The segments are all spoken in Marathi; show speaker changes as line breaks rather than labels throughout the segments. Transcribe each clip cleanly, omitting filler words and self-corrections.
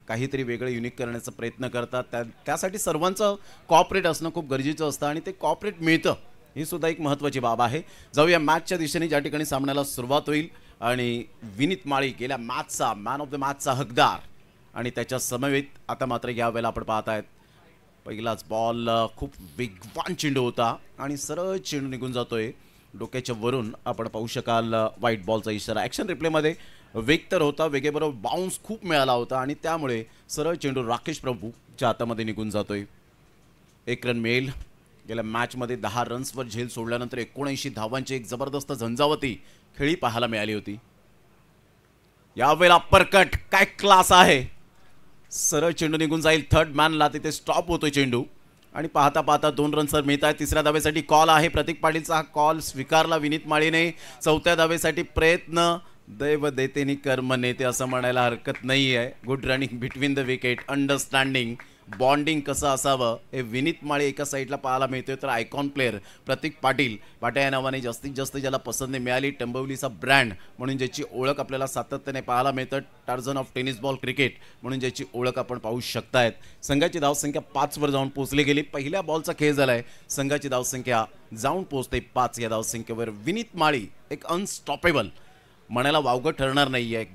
काहीतरी वेगळं युनिक करण्याचा प्रयत्न करतात. त्यासाठी सर्वांचं कॉपरेट असणं खूप गरजेचं असतं आणि ते कॉपरेट मिळतं, ही सुद्धा एक महत्त्वाची बाब आहे. जाऊया मॅचच्या दिशेने, ज्या ठिकाणी सामन्याला सुरुवात होईल आणि विनीत माळी गेल्या मॅचचा मॅन ऑफ द मॅचचा हकदार आणि त्याच्या समवेत आता मात्र यावेळेला आपण पाहत आहेत पहिलाच बॉल खूप वेगवान चेंडू होता आणि सरळ चेंडू निघून जातोय डोक्याच्या वरून. आपण पाहू शकाल व्हाईट बॉलचा इशारा. ॲक्शन रिप्लेमध्ये वेग तर होता, वेगेबरोबर बाउन्स खूप मिळाला होता आणि त्यामुळे सरळ चेंडू राकेश प्रभूच्या हातामध्ये निघून जातोय. 1 रन मिळेल. गेल्या मॅचमध्ये 10 रन्सवर झेल सोडल्यानंतर 79 धावांची एक जबरदस्त झंझावती खेळी पाहायला मिळाली होती. यावेळेला अप्परकट, काय क्लास आहे. सरळ चेंडू निघून जाईल, थर्ड मॅनला तिथे स्टॉप होतोय चेंडू आणि पाहता पाहता 2 रन्स मिळत आहेत. तिसऱ्या धावेसाठी कॉल आहे. प्रतीक पाटीलचा हा कॉल स्वीकारला विनीत माळीने. चौथ्या धावेसाठी प्रयत्न. दैव देते नि कर्म नेते असं म्हणायला हरकत नाही आहे. Good running between the wicket, understanding, bonding कसं असावं हे विनीत माळी एका साईडला पाहायला मिळतोय. तर आयकॉन प्लेअर प्रतीक पाटील, पाट्या या नावाने जास्तीत जास्त ज्याला पसंती मिळाली, टेंबवलीचा ब्रँड म्हणून ज्याची ओळख आपल्याला सातत्याने पाहायला मिळतं, Tarzan of tennis ball cricket म्हणून ज्याची ओळख आपण पाहू शकतायत. संघाची धावसंख्या 5 वर जाऊन पोहोचली गेली. पहिल्या बॉलचा खेळ झालाय. संघाची धावसंख्या जाऊन पोहोचते 5 या धावसंख्येवर. विनीत माळी एक अनस्टॉपेबल म्हणायला वावगं ठरणार नाही आहे.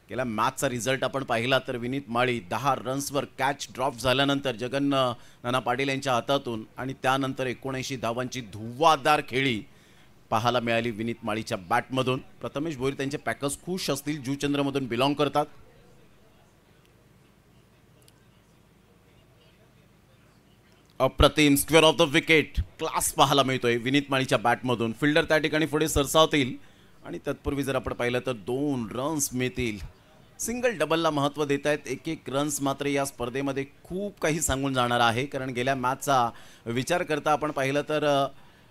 गेल्या मॅचचा रिझल्ट आपण पाहिला तर विनीत माळी 10 रन्सवर कॅच ड्रॉप झाल्यानंतर जगन नाना पाटील यांच्या हातातून आणि त्यानंतर 79 धावांची धुव्वादार खेळी पाहायला मिळाली विनीत माळीच्या बॅटमधून. प्रथमेश भोईर त्यांचे पॅकर्स खुश असतील, जुचंद्रमधून बिलॉंग करतात. अप्रतिम square of the wicket class पाहायला मिळतोय विनीत माळीच्या बॅटमधून. फिल्डर त्या ठिकाणी पुढे सरसावतील आणि तत्पूर्वी जर आपण पाहिलं तर 2 रन्स मिळतील. सिंगल डबलला महत्त्व देत आहेत. 1-1 रन्स मात्र या स्पर्धेमध्ये खूप काही सांगून जाणार आहे. कारण गेल्या मॅचचा विचार करता आपण पाहिलं तर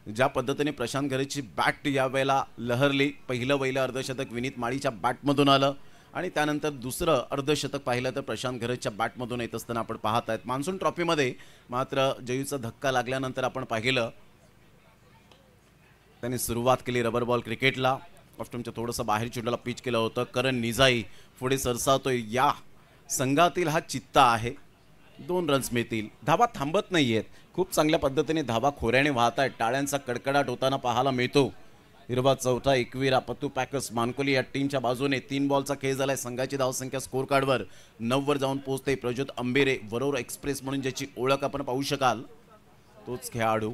ज्या पद्धतीने प्रशांत घरेची बॅट यावेळेला लहरली, पहिलं अर्धशतक विनीत माळीच्या बॅटमधून आलं आणि त्यानंतर दुसरं अर्धशतक पाहिलं तर प्रशांत घरेच्या बॅटमधून येत असताना आपण पाहत आहेत. मान्सून ट्रॉफीमध्ये मात्र जयूचा धक्का लागल्यानंतर आपण पाहिलं त्यांनी सुरुवात केली रबर बॉल क्रिकेटला. ऑफ्टमच्या थोडंसं बाहेर चेंडूला पिच केलं होतं. करण निजाई पुढे सरसावतोय. या संघातील हा चित्ता आहे. 2 रन्स मिळतील. धावा थांबत नाही आहेत. खूप चांगल्या पद्धतीने धावा खोऱ्याने वाहत आहेत. टाळ्यांचा कडकडाट होताना पाहायला मिळतो. हिरवा चौथा एकविरा पत्तू पॅकर्स मानकोली या टीमच्या बाजूने 3 बॉलचा खेळ झालाय. संघाची धावसंख्या स्कोर कार्डवर 9 वर जाऊन पोहोचते. प्रज्योत अंबेरे वरोर एक्सप्रेस म्हणून ज्याची ओळख आपण पाहू शकाल तोच खेळाडू.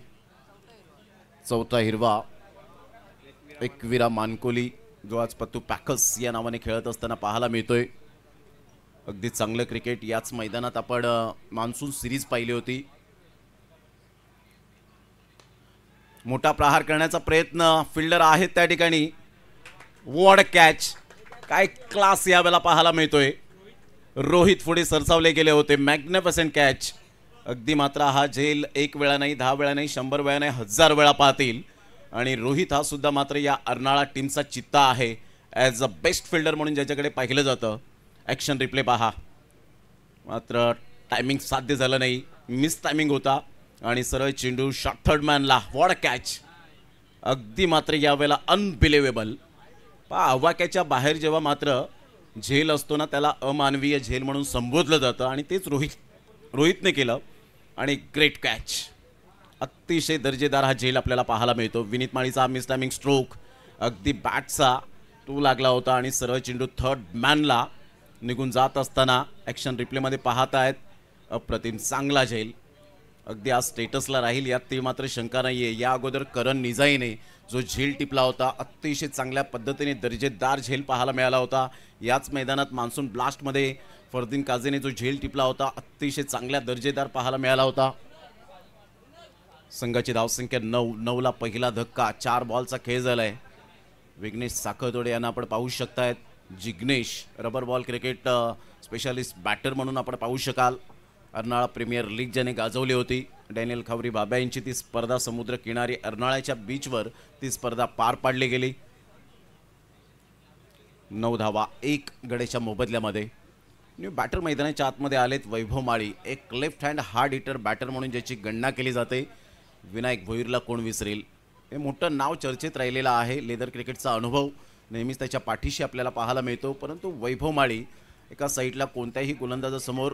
चौथा हिरवा एकविरा मानकोली जो आज पत्तू पॅकर्स या नावाने खेळत असताना पाहायला मिळतोय. अगदी चांगलं क्रिकेट याच मैदानात आपण मान्सून सिरीज पाहिली होती. मोठा प्रहार करण्याचा प्रयत्न फिल्डर आहेत त्या ठिकाणी. वॉट कॅच, काय क्लास यावेळेला पाहायला मिळतोय. रोहित पुढे सरसावले गेले होते. Magnificent catch. अगदी मात्र हा झेल 1 वेळा नाही, 10 वेळा नाही, 100 वेळा नाही, 1000 वेळा पाहतील. आणि रोहित हा सुद्धा मात्र या अर्नाळा टीमचा चित्ता आहे. ॲज अ बेस्ट फिल्डर म्हणून ज्याच्याकडे पाहिलं जातं. ॲक्शन रिप्ले पहा. मात्र टायमिंग साध्य झालं नाही, मिस टायमिंग होता आणि सरळ चेंडू शॉट थर्ड मॅनला. What catch. अगदी मात्र यावेळेला अनबिलिव्हेबल. आवाक्याच्या बाहेर जेव्हा मात्र झेल असतो ना त्याला अमानवीय झेल म्हणून संबोधलं जातं आणि तेच रोहितने केलं आणि ग्रेट कॅच. अतिशय दर्जेदार हा झेल आपल्याला पाहायला मिळतो. विनीत माळीचा हा मिस टायमिंग स्ट्रोक अगदी बॅटचा तो लागला होता आणि सरळ चेंडू थर्ड मॅनला निघून जात असताना ॲक्शन रिप्लेमध्ये पाहत आहेत. अप्रतिम चांगला झेल अगदी आज स्टेटसला राहील यात ती मात्र शंका नाही आहे. या अगोदर करण निजाईने जो झेल टिपला होता अतिशय चांगल्या पद्धतीने दर्जेदार झेल पाहायला मिळाला होता. याच मैदानात मान्सून ब्लास्टमध्ये फरदीन काझेने जो झेल टिपला होता अतिशय चांगल्या दर्जेदार पाहायला मिळाला होता. संघाची धावसंख्या 9ला पहिला धक्का. 4 बॉलचा खेळ झालाय. विघ्नेश साखरतोडे यांना आपण पाहू शकतायत. Jignesh rubber ball cricket specialist batter म्हणून आपण पाहू शकाल. अर्नाळा प्रीमियर लीग ज्याने गाजवली होती. डॅनियल खावरी बाबा यांची ती स्पर्धा समुद्र किनारी अर्नाळ्याच्या बीचवर ती स्पर्धा पार पाडली गेली. 9 धावा 1 गडेच्या मोबदल्यामध्ये. न्यू बॅटर मैदानाच्या आतमध्ये आलेत वैभव माळी. एक left hand hard hitter batter म्हणून ज्याची गणना केली जाते. विनायक भोईरला कोण विसरेल. हे मोठं नाव चर्चेत राहिलेलं आहे. लेदर क्रिकेटचा अनुभव नेहमीच त्याच्या पाठीशी आपल्याला पाहायला मिळतो. परंतु वैभव माळी एका साईडला कोणत्याही गोलंदाजासमोर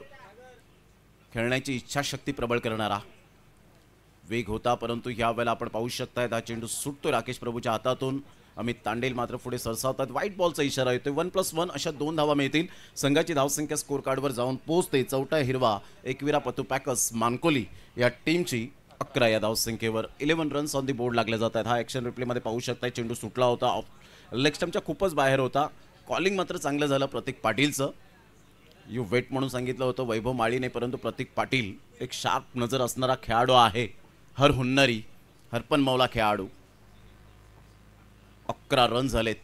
खेळण्याची इच्छाशक्ती प्रबळ करणारा वेग होता, परंतु यावेळेला आपण पाहू शकताय हा चेंडू सुटतो राकेश प्रभूच्या हातातून. अमित तांडेल मात्र पुढे सरसावतात. व्हाईट बॉलचा इशारा येतोय. 1+1 अशा 2 धावा मिळतील. संघाची धावसंख्या स्कोर कार्डवर जाऊन पोहोचते. चौथा हिरवा एकविरा पतुपॅकस मानकोली या टीमची 11 या धावसंख्येवर 11 रन्स ऑन दी बोर्ड लागले जात आहेत. हा ॲक्शन रिप्लेमध्ये पाहू शकताय. चेंडू सुटला होता, लेग स्टंपच्या खूपच बाहेर होता. कॉलिंग मात्र चांगलं झालं प्रतीक पाटीलचं. यू वेट म्हणून सांगितलं होतं वैभव माळीने, परंतु प्रतीक पाटील एक शार्प नजर असणारा खेळाडू आहे. हर हुन्नरी हरपन मौला खेळाडू. 11 रन झालेत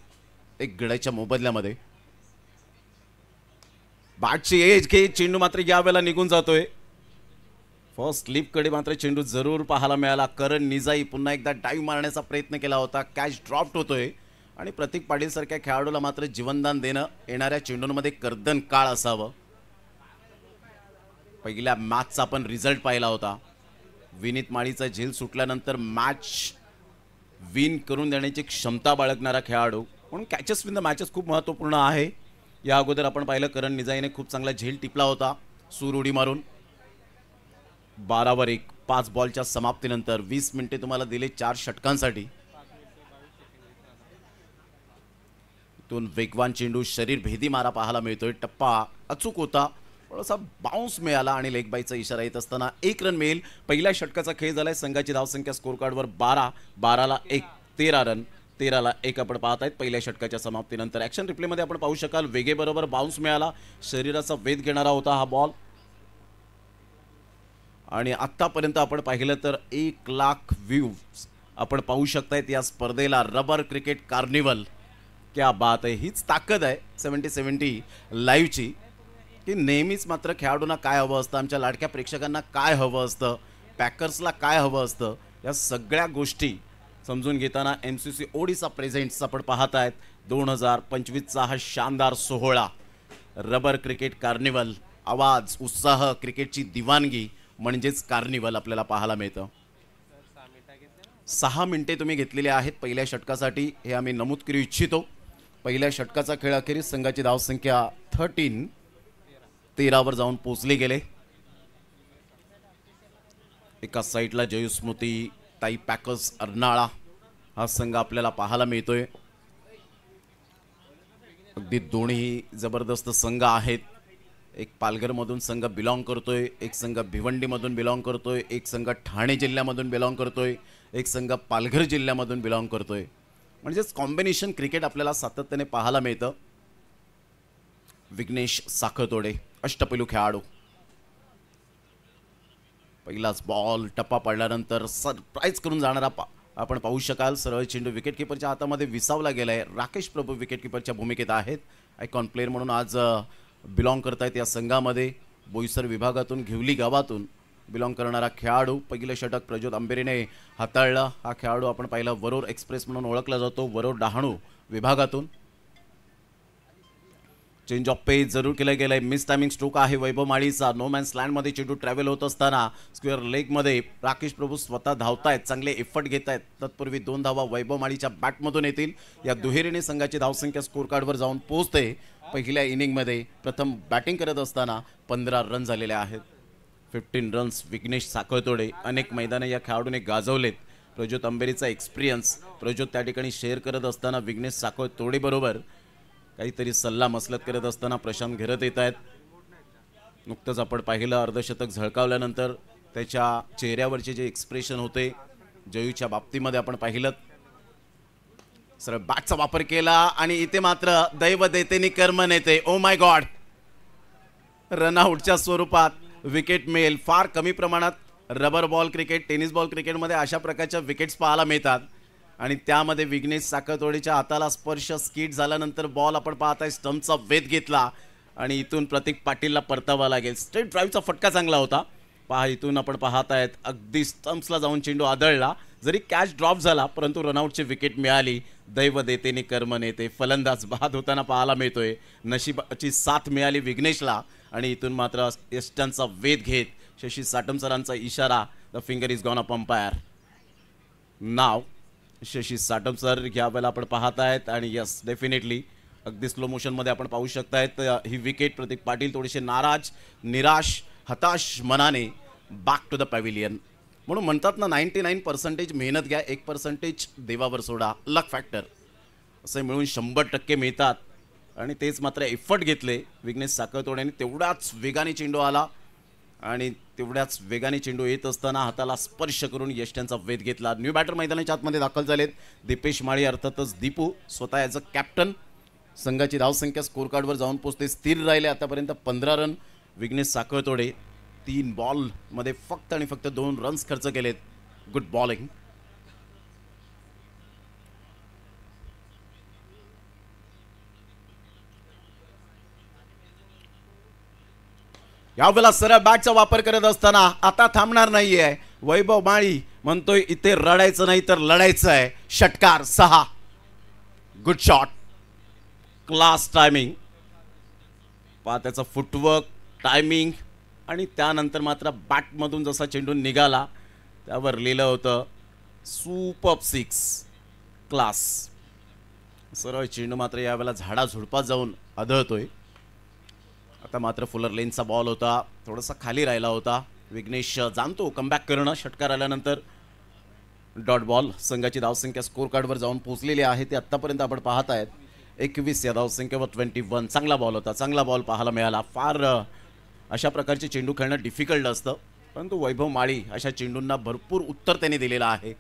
एक गड्याच्या मोबदल्यामध्ये. बॅटची एज घे, चेंडू मात्र यावेळेला निघून जातोय. फर्स्ट स्लिपकडे मात्र चेंडू जरूर पाहायला मिळाला. करण निजाई पुन्हा एकदा डाईव्ह मारण्याचा प्रयत्न केला होता. कॅच ड्रॉप्ड होतोय आणि प्रतीक पाटील सारख्या खेळाडूला मात्र जीवनदान देणं येणाऱ्या चेंडूंमध्ये कर्दन काळ असावं. पहिल्या मॅचचा आपण रिझल्ट पाहिला होता. विनीत माळीचा झेल सुटल्यानंतर मॅच विन करून देण्याची क्षमता बाळगणारा खेळाडू म्हणून कॅचेस विन द मॅचेस खूप महत्त्वपूर्ण आहे. या अगोदर आपण पाहिलं करण निजाईने खूप चांगला झेल टिपला होता सूर उडी मारून. 12 वर 1 5 बॉलच्या समाप्तीनंतर 20 मिनिटे तुम्हाला दिले 4 षटकांसाठी. इथून वेगवान चेंडू शरीर भेदी मारा पाहायला मिळतोय. टप्पा अचूक होता, थोडासा बाउन्स मिळाला आणि लेग बाईचा इशारा येत असताना 1 रन मिळेल. पहिल्या षटकाचा खेळ झालाय. संघाची धावसंख्या स्कोर कार्डवर 12, 12ला 1, 13 रन, 13ला 1 आपण पाहत आहेत पहिल्या षटकाच्या समाप्तीनंतर. ॲक्शन रिप्लेमध्ये आपण पाहू शकाल वेगेबरोबर बाउन्स मिळाला. शरीराचा वेध घेणारा होता हा बॉल आणि आत्तापर्यंत आपण पाहिलं तर 1 लाख व्ह्यूज आपण पाहू शकतायत या स्पर्धेला. रबर क्रिकेट कार्निवल, क्या बात आहे. हीच ताकद आहे 70-70 लाईव्हची की नेहमीच मात्र खेळाडूंना काय हवं असतं, आमच्या लाडक्या प्रेक्षकांना काय हवं असतं, पॅकर्सला काय हवं असतं, या सगळ्या गोष्टी समजून घेताना MCC ओडिसा प्रेझेंट्स आपण पाहत आहेत. 2025चा हा शानदार सोहळा रबर क्रिकेट कार्निवल. आवाज, उत्साह, क्रिकेटची दिवाणगी म्हणजेच कार्निवल आपल्याला पाहायला मिळतं. 6 मिनिटे तुम्ही घेतलेले आहेत पहिल्या षटकासाठी, हे आम्ही नमूद करू इच्छितो. पहिल्या षटकाचा खेळ अखेरीस संघाची धावसंख्या 13 वर जाऊन पोहोचले गेले. एका साईडला जयू स्मृती, ताई पॅकर्स अर्नाळा हा संघ आपल्याला पाहायला मिळतोय. अगदी दोन्ही जबरदस्त संघ आहेत. एक पालघरमधून संघ बिलॉंग करतोय, एक संघ भिवंडीमधून बिलॉंग करतोय, एक संघ ठाणे जिल्ह्यामधून बिलॉंग करतोय, एक संघ पालघर जिल्ह्यामधून बिलॉंग करतोय. म्हणजेच कॉम्बिनेशन क्रिकेट आपल्याला सातत्याने पाहायला मिळतं. विघ्नेश साखरतोडे अष्टपैलू खेळाडू. पहिलाच बॉल टप्पा पडल्यानंतर सरप्राईज करून जाणारा आपण पाहू शकाल. सरळ चेंडू विकेटकीपरच्या हातामध्ये विसावला गेलाय. राकेश प्रभू विकेटकीपरच्या भूमिकेत आहेत. आयकॉन प्लेअर म्हणून आज बिलॉंग करतायत या संघामध्ये. बोईसर विभागातून घेवली गावातून बिलॉंग करणारा खेळाडू. पहिलं षटक प्रज्योत आंबेरीने हाताळला. हा खेळाडू आपण पाहिला वरोर एक्सप्रेस म्हणून ओळखला जातो, वरोर डहाणू विभागातून. चेंज ऑफ पेज जरूर केलं गेलंय. मिस टायमिंग स्ट्रोक आहे वैभव माळीचा. नो मॅन्स लँडमध्ये चेंडू ट्रॅव्हल होत असताना स्क्वेअर लेगमध्ये राकेश प्रभू स्वतः धावतायत, चांगले एफर्ट घेत आहेत. तत्पूर्वी 2 धावा वैभव माळीच्या बॅटमधून येतील. या दुहेरीने संघाची धावसंख्या स्कोर कार्डवर जाऊन पोहोचते. पहिल्या इनिंगमध्ये प्रथम बॅटिंग करत असताना 15 रन झालेले आहेत. 15 रन्स विघ्नेश साखळतोडे. अनेक मैदाने या खेळाडूने गाजवलेत. प्रज्योत आंबेरीचा एक्सपिरियन्स प्रज्योत त्या ठिकाणी शेअर करत असताना विघ्नेश साखळतोडे बरोबर काहीतरी सल्ला मसलत करत असताना प्रशांत घेरत येत आहेत. नुकतंच आपण पाहिलं अर्धशतक झळकावल्यानंतर त्याच्या चेहऱ्यावरचे जे एक्सप्रेशन होते जयूच्या बाबतीमध्ये आपण पाहिलं. सरळ बॅटचा वापर केला आणि इथे मात्र दैव देते नि कर्म नेते. ओ माय गॉड, रनआउटच्या स्वरूपात विकेट मिळेल. फार कमी प्रमाणात rubber ball cricket, tennis ball क्रिकेटमध्ये अशा प्रकारच्या विकेट्स पाहायला मिळतात आणि त्यामध्ये विघ्नेश साखरतोडेच्या हाताला स्पर्श, स्किट झाल्यानंतर बॉल आपण पाहताय स्टंपचा वेध घेतला आणि इथून प्रतीक पाटीलला परतावा लागेल. स्ट्रेट ड्राईव्हचा फटका चांगला होता. पहा इथून आपण पाहतायत अगदी स्टंप्सला जाऊन चेंडू आदळला. जरी कॅच ड्रॉप झाला परंतु रनआउटची विकेट मिळाली. दैव देते नि कर्म नेते. फलंदाज बाद होताना पाहायला मिळतोय. नशिबाची साथ मिळाली विघ्नेशला आणि इथून मात्र यष्टांचा वेध घेत शशी साटम सरांचा इशारा. The finger is gone up umpire. Now Shashi Satam sir या वेळेला आपण पाहत आहेत आणि यस डेफिनेटली अगदी स्लो मोशन मध्ये आपण पाहू शकतायत ही विकेट. प्रतीक पाटील थोडेसे नाराज, निराश, हताश मनाने बॅक टू द पॅव्हिलियन. म्हणून म्हणतात ना 99% मेहनत घ्या, 1% देवावर सोडा, लक फॅक्टर असे मिळून 100% मिळतात. आणि तेच मात्र एफर्ट घेतले विघ्नेश साखळतोड तेवढाच वेगाने चेंडू आला आणि तेवढ्याच वेगाने चेंडू येत असताना हाताला स्पर्श करून यष्ट्यांचा वेध घेतला. न्यू बॅटर मैदानाच्या आतमध्ये दाखल झालेत दीपेश माळी, अर्थातच दीपू स्वतः ॲज अ कॅप्टन. संघाची धावसंख्या स्कोर कार्डवर जाऊन पोहोचते, स्थिर राहिले आतापर्यंत 15 रन. विघ्नेश साखळतोडे 3 बॉलमध्ये फक्त आणि फक्त 2 रन्स खर्च केलेत. Good bowling. यावेळेला सरळ बॅटचा वापर करत असताना आता थांबणार नाहीये वैभव माळी. म्हणतोय इथे रडायचं नाही तर लढायचं आहे. षटकार 6. Good shot, class timing. पहा त्याचा फुटवर्क, टायमिंग आणि त्यानंतर मात्र बॅटमधून जसा चेंडू निघाला त्यावर लिहिलं होतं सुपर 6 क्लास. सरळ चेंडू मात्र यावेळेला झाडाझुडपात जाऊन आदळतोय. आता मात्र फुलर लेनचा बॉल होता, थोडासा खाली राहिला होता. विघ्नेश जाणतो कमबॅक करणं. षटकार आल्यानंतर डॉट बॉल. संघाची धावसंख्या स्कोर कार्डवर जाऊन पोहोचलेली आहे. ते आत्तापर्यंत आपण पाहत आहेत 21 या धावसंख्येवर 21. चांगला बॉल होता, चांगला बॉल पाहायला मिळाला. फार अशा प्रकारचे चेंडू खेळणं डिफिकल्ट असतं, परंतु वैभव माळी अशा चेंडूंना भरपूर उत्तर त्याने दिलेलं आहे.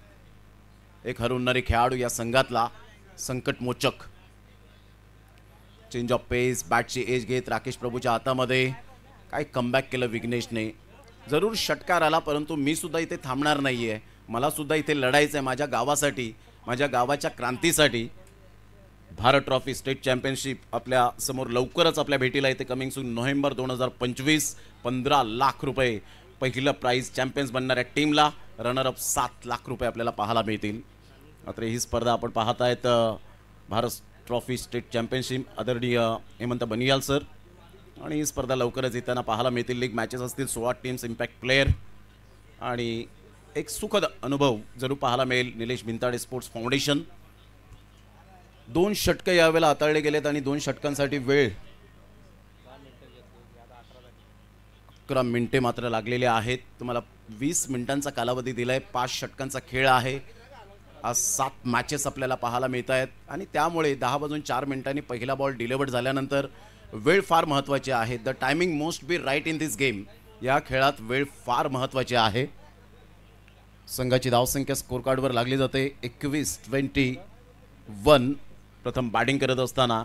एक हरवणारे खेळाडू या संघातला, संकटमोचक. चेंज ऑफ पेस, बॅटची एज घेत राकेश प्रभूच्या हातामध्ये. काय कमबॅक केलं विघ्नेशने. जरूर षटकार आला, परंतु मी सुद्धा इथे थांबणार नाही आहे. मला सुद्धा इथे लढायचं आहे माझ्या गावासाठी, माझ्या गावाच्या क्रांतीसाठी. भारत ट्रॉफी स्टेट चॅम्पियनशिप आपल्या समोर लवकरच आपल्या भेटीला येते. Coming soon November 2025. 15 लाख रुपये पहिलं प्राइज चॅम्पियन्स बनणाऱ्या टीमला. रनरअप 7 लाख रुपये आपल्याला पाहायला मिळतील. मात्र ही स्पर्धा आपण पाहत आहेत भारत ट्रॉफी स्टेट चॅम्पियनशिप आदरणीय हेमंत बनियाल सर. आणि ही स्पर्धा लवकरच येताना पाहायला मिळतील. लीग मॅचेस असतील, 16 टीम्स, इम्पॅक्ट प्लेयर आणि एक सुखद अनुभव जरूर पाहायला मिळेल. Nilesh Bhintade sports foundation. 2 षटकं यावेळेला हाताळले गेलेत आणि 2 षटकांसाठी वेळ 11 मिनिटे मात्र लागलेले आहेत. तुम्हाला 20 मिनिटांचा कालावधी दिलाय. 5 षटकांचा खेळ आहे. आज 7 मॅचेस आपल्याला पाहायला मिळत आहेत आणि त्यामुळे 10 वाजून 4 मिनिटांनी पहिला बॉल डिलिव्हर्ड झाल्यानंतर वेळ फार महत्त्वाची आहे. The timing must be right in this game. या खेळात वेळ फार महत्त्वाची आहे. संघाची धावसंख्या स्कोर कार्डवर लागली जाते 21-21. प्रथम बॅटिंग करत असताना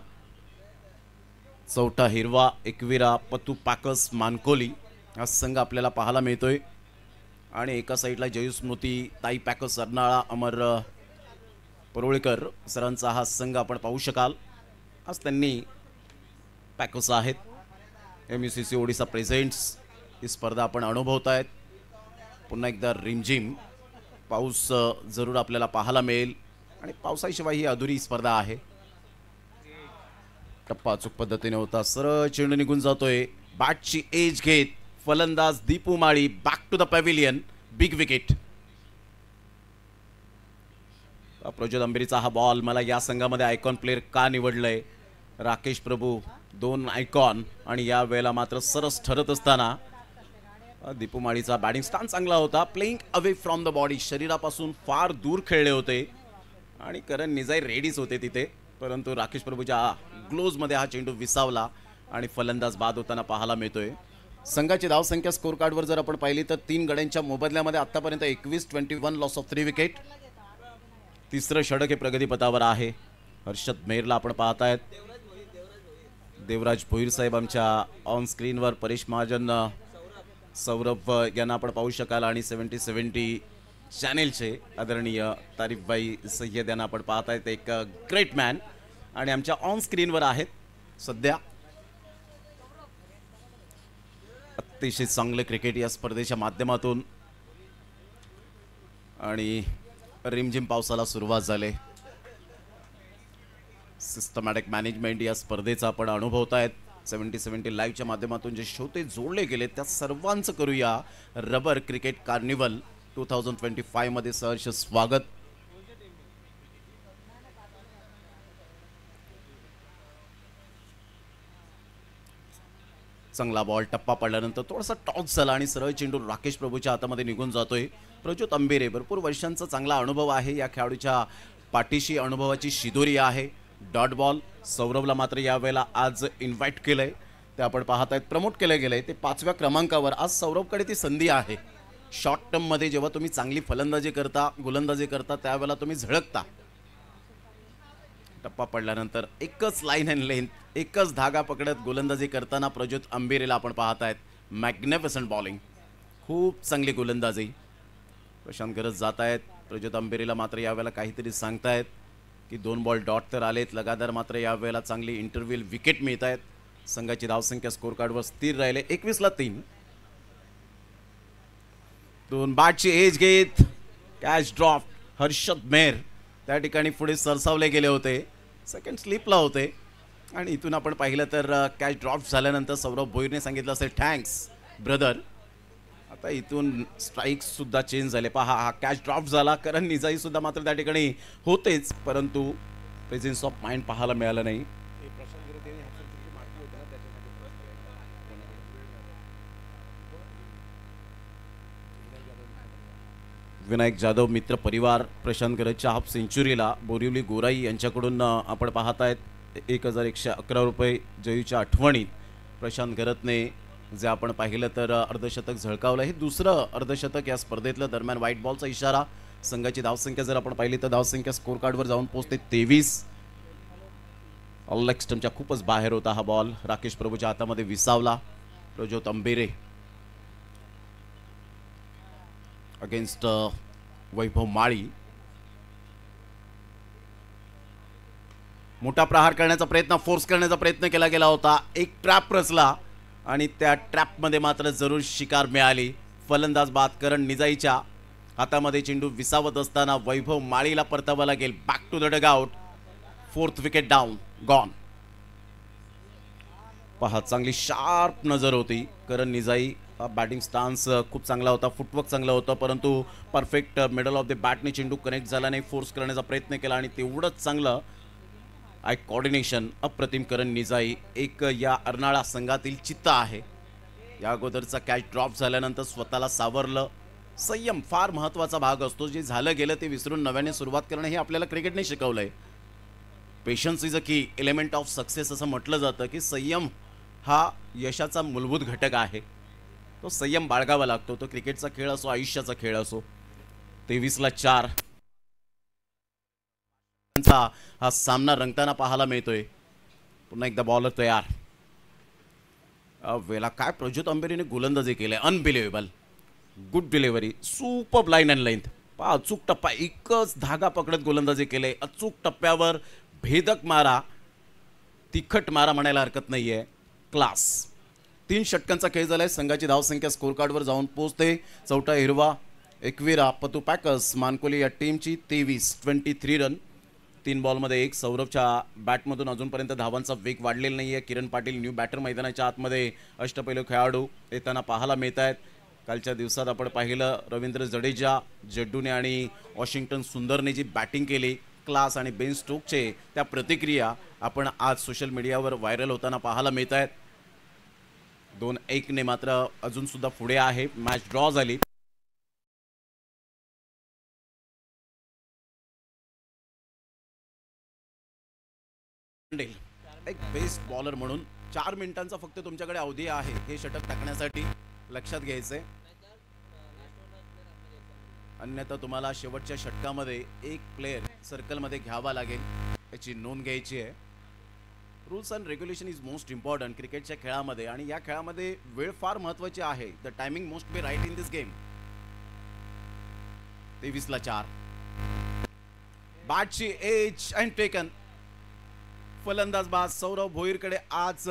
चौथा हिरवा एकविरा पतू पाकस मानकोली हा संघ आपल्याला पाहायला मिळतोय. आणि एका साईडला जयुस्मृती, ताई पॅकस अर्नाळा, अमर परोळकर सरांचा हा संघ आपण पाहू शकाल. आज त्यांनी पॅकस आहेत. MUCC ओडिसा प्रेझेंट्स ही स्पर्धा आपण अनुभवत आहेत. पुन्हा एकदा रिमझिम पाऊस जरूर आपल्याला पाहायला मिळेल आणि पावसाशिवाय ही अधुरी स्पर्धा आहे. टप्पा अचूक पद्धतीने होता. सरळ चेंडू निघून जातोय. बॅटची एज घेत फलंदाज Deepu Mali back to the pavilion. Big wicket. Prajyot अंबेरीचा हा बॉल. मला या संघामध्ये आयकॉन प्लेअर का निवडलंय? राकेश प्रभू 2 आयकॉन आणि या वेळेला मात्र सरस ठरत असताना दीपू माळीचा बॅटिंग स्टान्स चांगला होता. Playing away from the body, शरीरापासून फार दूर खेळले होते आणि करण निजाई रेडीच होते तिथे, परंतु राकेश प्रभूच्या ग्लोव्जमध्ये हा चेंडू विसावला आणि फलंदाज बाद होताना पाहायला मिळतोय. संघाची धावसंख्या स्कोर कार्डवर जर आपण पाहिली तर 3 गड्यांच्या मोबदल्यामध्ये आतापर्यंत 21-21 लॉस ऑफ 3 विकेट. तिसरं षटक हे प्रगतीपथावर आहे. हर्षद मेहरला आपण पाहतायत. देवराज भोईर साहेब आमच्या ऑन स्क्रीनवर, परेश महाजन, सौरभ यांना आपण पाहू शकाल आणि 70-70 चॅनेलचे आदरणीय तारीफबाई सय्यद यांना आपण पाहतायत. एक ग्रेट मॅन आणि आमच्या ऑन स्क्रीनवर आहेत सध्या. अतिशय चांगले क्रिकेट या स्पर्धेच्या माध्यमातून आणि रिमझिम पावसाला सुरुवात झाली. सिस्टमॅटिक मॅनेजमेंट या स्पर्धेचा आपण अनुभवतायत. 70-70 लाईव्हच्या माध्यमातून जे श्रोते जोडले गेले त्या सर्वांचं करूया रबर क्रिकेट कार्निवल 2025 मध्ये सहर्ष स्वागत. चांगला बॉल टप्पा पडल्यानंतर थोडासा टॉस झाला आणि सरळ चेंडू राकेश प्रभूच्या हातामध्ये निघून जातोय. प्रज्योत अंबेरे भरपूर वर्षांचा चांगला अनुभव आहे या खेळाडूच्या पाठीशी, अनुभवाची शिदोरी आहे. Dot ball. सौरभला मात्र यावेळेला आज इन्व्हाइट केलंय, ते आपण पाहत आहेत, प्रमोट केलं गेलंय. ते 5व्या क्रमांकावर. आज सौरभकडे ती संधी आहे. शॉर्ट टर्ममध्ये जेव्हा तुम्ही चांगली फलंदाजी करता, गोलंदाजी करता, त्यावेळेला तुम्ही झळकता. टप्पा पडल्यानंतर एकच लाईन अँड लेंथ, एकच धागा पकडत गोलंदाजी करताना प्रज्योत अंबेरेला आपण पाहत आहेत. मॅग्निफिसंट बॉलिंग, खूप चांगली गोलंदाजी. प्रशांत गरज जात आहेत. प्रज्योत अंबेरेला मात्र यावेळेला काहीतरी सांगतायत की 2 बॉल डॉट तर आलेत लगातार, मात्र यावेळेला चांगली इंटरव्ह्यूल विकेट मिळत आहेत. संघाची धावसंख्या स्कोर कार्डवर स्थिर राहिले 21-3. 2 बॅटची एज घेत कॅच ड्रॉप. हर्षद मेहर त्या ठिकाणी पुढे सरसावले गेले होते, सेकंड स्लिपला होते आणि इथून आपण पाहिलं तर कॅच ड्रॉप झाल्यानंतर सौरभ भोईरने सांगितलं असेल थँक्स ब्रदर. आता इथून स्ट्राईक सुद्धा चेंज झाले. पहा, हा कॅच ड्रॉप झाला. करण निजाई सुद्धा मात्र त्या ठिकाणी होतेच, परंतु प्रेझेन्स ऑफ माइंड पाहायला मिळालं नाही. विनायक जाधव मित्र परिवार प्रशांत गरजच्या हाफ सेंचुरीला बोरिवली गोराई यांच्याकडून आपण पाहत आहेत 1111 रुपये जयूच्या आठवणीत प्रशांत गरजने जे आपण पाहिलं तर अर्धशतक झळकावलं. हे दुसरं अर्धशतक या स्पर्धेतलं. दरम्यान व्हाईट बॉलचा इशारा. संघाची धावसंख्या जर आपण पाहिली तर धावसंख्या स्कोर कार्डवर जाऊन पोहोचते 23. ऑल स्टंपच्या खूपच बाहेर होता हा बॉल. राकेश प्रभूच्या हातामध्ये विसावला. प्रज्योत अंबेरे अगेन्स्ट वैभव माळी. मोठा प्रहार करण्याचा प्रयत्न, फोर्स करण्याचा प्रयत्न केला गेला होता. एक ट्रॅप रचला आणि त्या ट्रॅपमध्ये मात्र जरूर शिकार मिळाली. फलंदाज बाद करण निजाईच्या हातामध्ये चेंडू विसावत असताना वैभव माळीला परतावा लागेल. Back to the dugout. 4th wicket down, gone. पहा, चांगली शार्प नजर होती. करण निजाई बॅटिंग स्टान्स खूप चांगला होता, फुटवर्क चांगलं होतं, परंतु परफेक्ट मिडल ऑफ द बॅटने चेंडू कनेक्ट झाला नाही. फोर्स करण्याचा प्रयत्न केला आणि तेवढंच चांगलं आय कोऑर्डिनेशन अप्रतिम. करण निजाई एक या अर्नाळा संघातील चित्ता आहे. या अगोदरचा कॅच ड्रॉप झाल्यानंतर स्वतःला सावरलं. संयम फार महत्त्वाचा भाग असतो. जे झालं गेलं ते विसरून नव्याने सुरुवात करणं हे आपल्याला क्रिकेटने शिकवलंय. पेशन्स इज अ की एलिमेंट ऑफ सक्सेस असं म्हटलं जातं की संयम हा यशाचा मूलभूत घटक आहे. तो संयम बाळगावा लागतो. तो क्रिकेटचा खेळ असो, आयुष्याचा खेळ असो. 23-4 हा सामना रंगताना पाहायला मिळतोय. पुन्हा एकदा बॉलर तयार. वेळा काय प्रज्योत अंबेरीने गोलंदाजी केली, unbelievable. Good delivery, super line and length. पहा, अचूक टप्पा, एकच धागा पकडत गोलंदाजी केले. अचूक टप्प्यावर भेदक मारा, तिखट मारा म्हणायला हरकत नाहीये. क्लास. 3 षटकांचा खेळ झालाय. संघाची धावसंख्या स्कोर कार्डवर जाऊन पोहोचते. चौथा हिरवा एकविरा पतू पॅकर्स मानकोली या टीमची 23 रन. 3 बॉलमध्ये 1. सौरभच्या बॅटमधून अजूनपर्यंत धावांचा वेग वाढलेला नाहीये. किरण पाटील न्यू बॅटर मैदानाच्या आतमध्ये अष्टपैलू खेळाडू येताना पाहायला मिळत आहेत. कालच्या दिवसात आपण पाहिलं रवींद्र जडेजा, जड्डूने आणि वॉशिंग्टन सुंदरने जी बॅटिंग केली, क्लास आणि बेन स्टोकचे त्या प्रतिक्रिया आपण आज सोशल मीडियावर व्हायरल होताना पाहायला मिळत आहेत. 2-1 ने मात्र अजून सुद्धा पुढे आहे. मॅच ड्रॉ झाली. एक बेस्ट बॉलर म्हणून 4 मिनिटांचा फक्त तुमच्याकडे अवधी आहे हे षटक टाकण्यासाठी, लक्षात घ्यायचंय. अन्यथा तुम्हाला शेवटच्या षटकामध्ये एक प्लेयर सर्कलमध्ये घ्यावा लागेल, याची नोंद घ्यायची आहे. Rules and regulation is most important क्रिकेटच्या खेळामध्ये, आणि या खेळामध्ये वेळ फार महत्त्वाची आहे. The timing must be right in this game. 23-4 बॅटची एज अँड टेकन. फलंदाज बाद. सौरभ भोईरकडे आज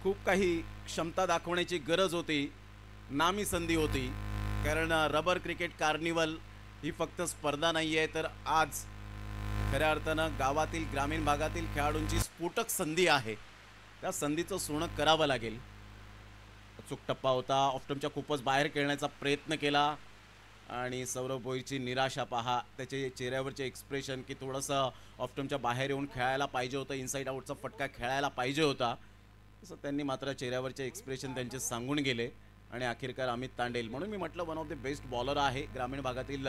खूप काही क्षमता दाखवण्याची गरज होती, नामी संधी होती. कारण रबर क्रिकेट कार्निवल ही फक्त स्पर्धा नाही आहे, तर आज खऱ्या अर्थानं गावातील ग्रामीण भागातील खेळाडूंची स्फोटक संधी आहे. त्या संधीचं सोनं करावं लागेल. अचूक टप्पा होता. ऑफ्टमच्या खूपच बाहेर खेळण्याचा प्रयत्न केला आणि सौरभ भोईरची निराशा पहा, त्याचे चेहऱ्यावरचे एक्सप्रेशन की थोडंसं ऑफ्टमच्या बाहेर येऊन खेळायला पाहिजे होतं, इनसाइड आउटचा फटका खेळायला पाहिजे होता. तसं त्यांनी मात्र चेहऱ्यावरचे एक्सप्रेशन त्यांचे सांगून गेले आणि अखेरकार अमित तांडेल, म्हणून मी म्हटलं one of the best bowler आहे ग्रामीण भागातील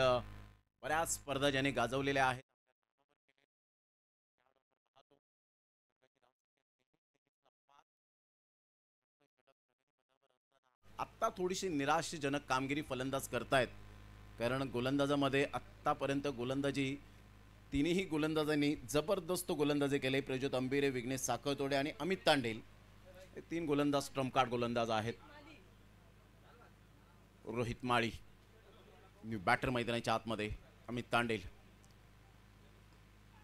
बऱ्याच स्पर्धा ज्यांनी गाजवलेल्या आहेत. आत्ता थोडीशी निराशजनक कामगिरी फलंदाज करतायत, कारण गोलंदाजामध्ये आत्तापर्यंत गोलंदाजी तिन्ही गोलंदाजांनी जबरदस्त गोलंदाजी केले. प्रज्योत अंबिरे, विघ्नेश साखळतोडे आणि अमित तांडेल हे तीन गोलंदाज ट्रम्प कार्ड गोलंदाज आहेत. रोहित माळी बॅटर मैदानाच्या आतमध्ये, अमित तांडेल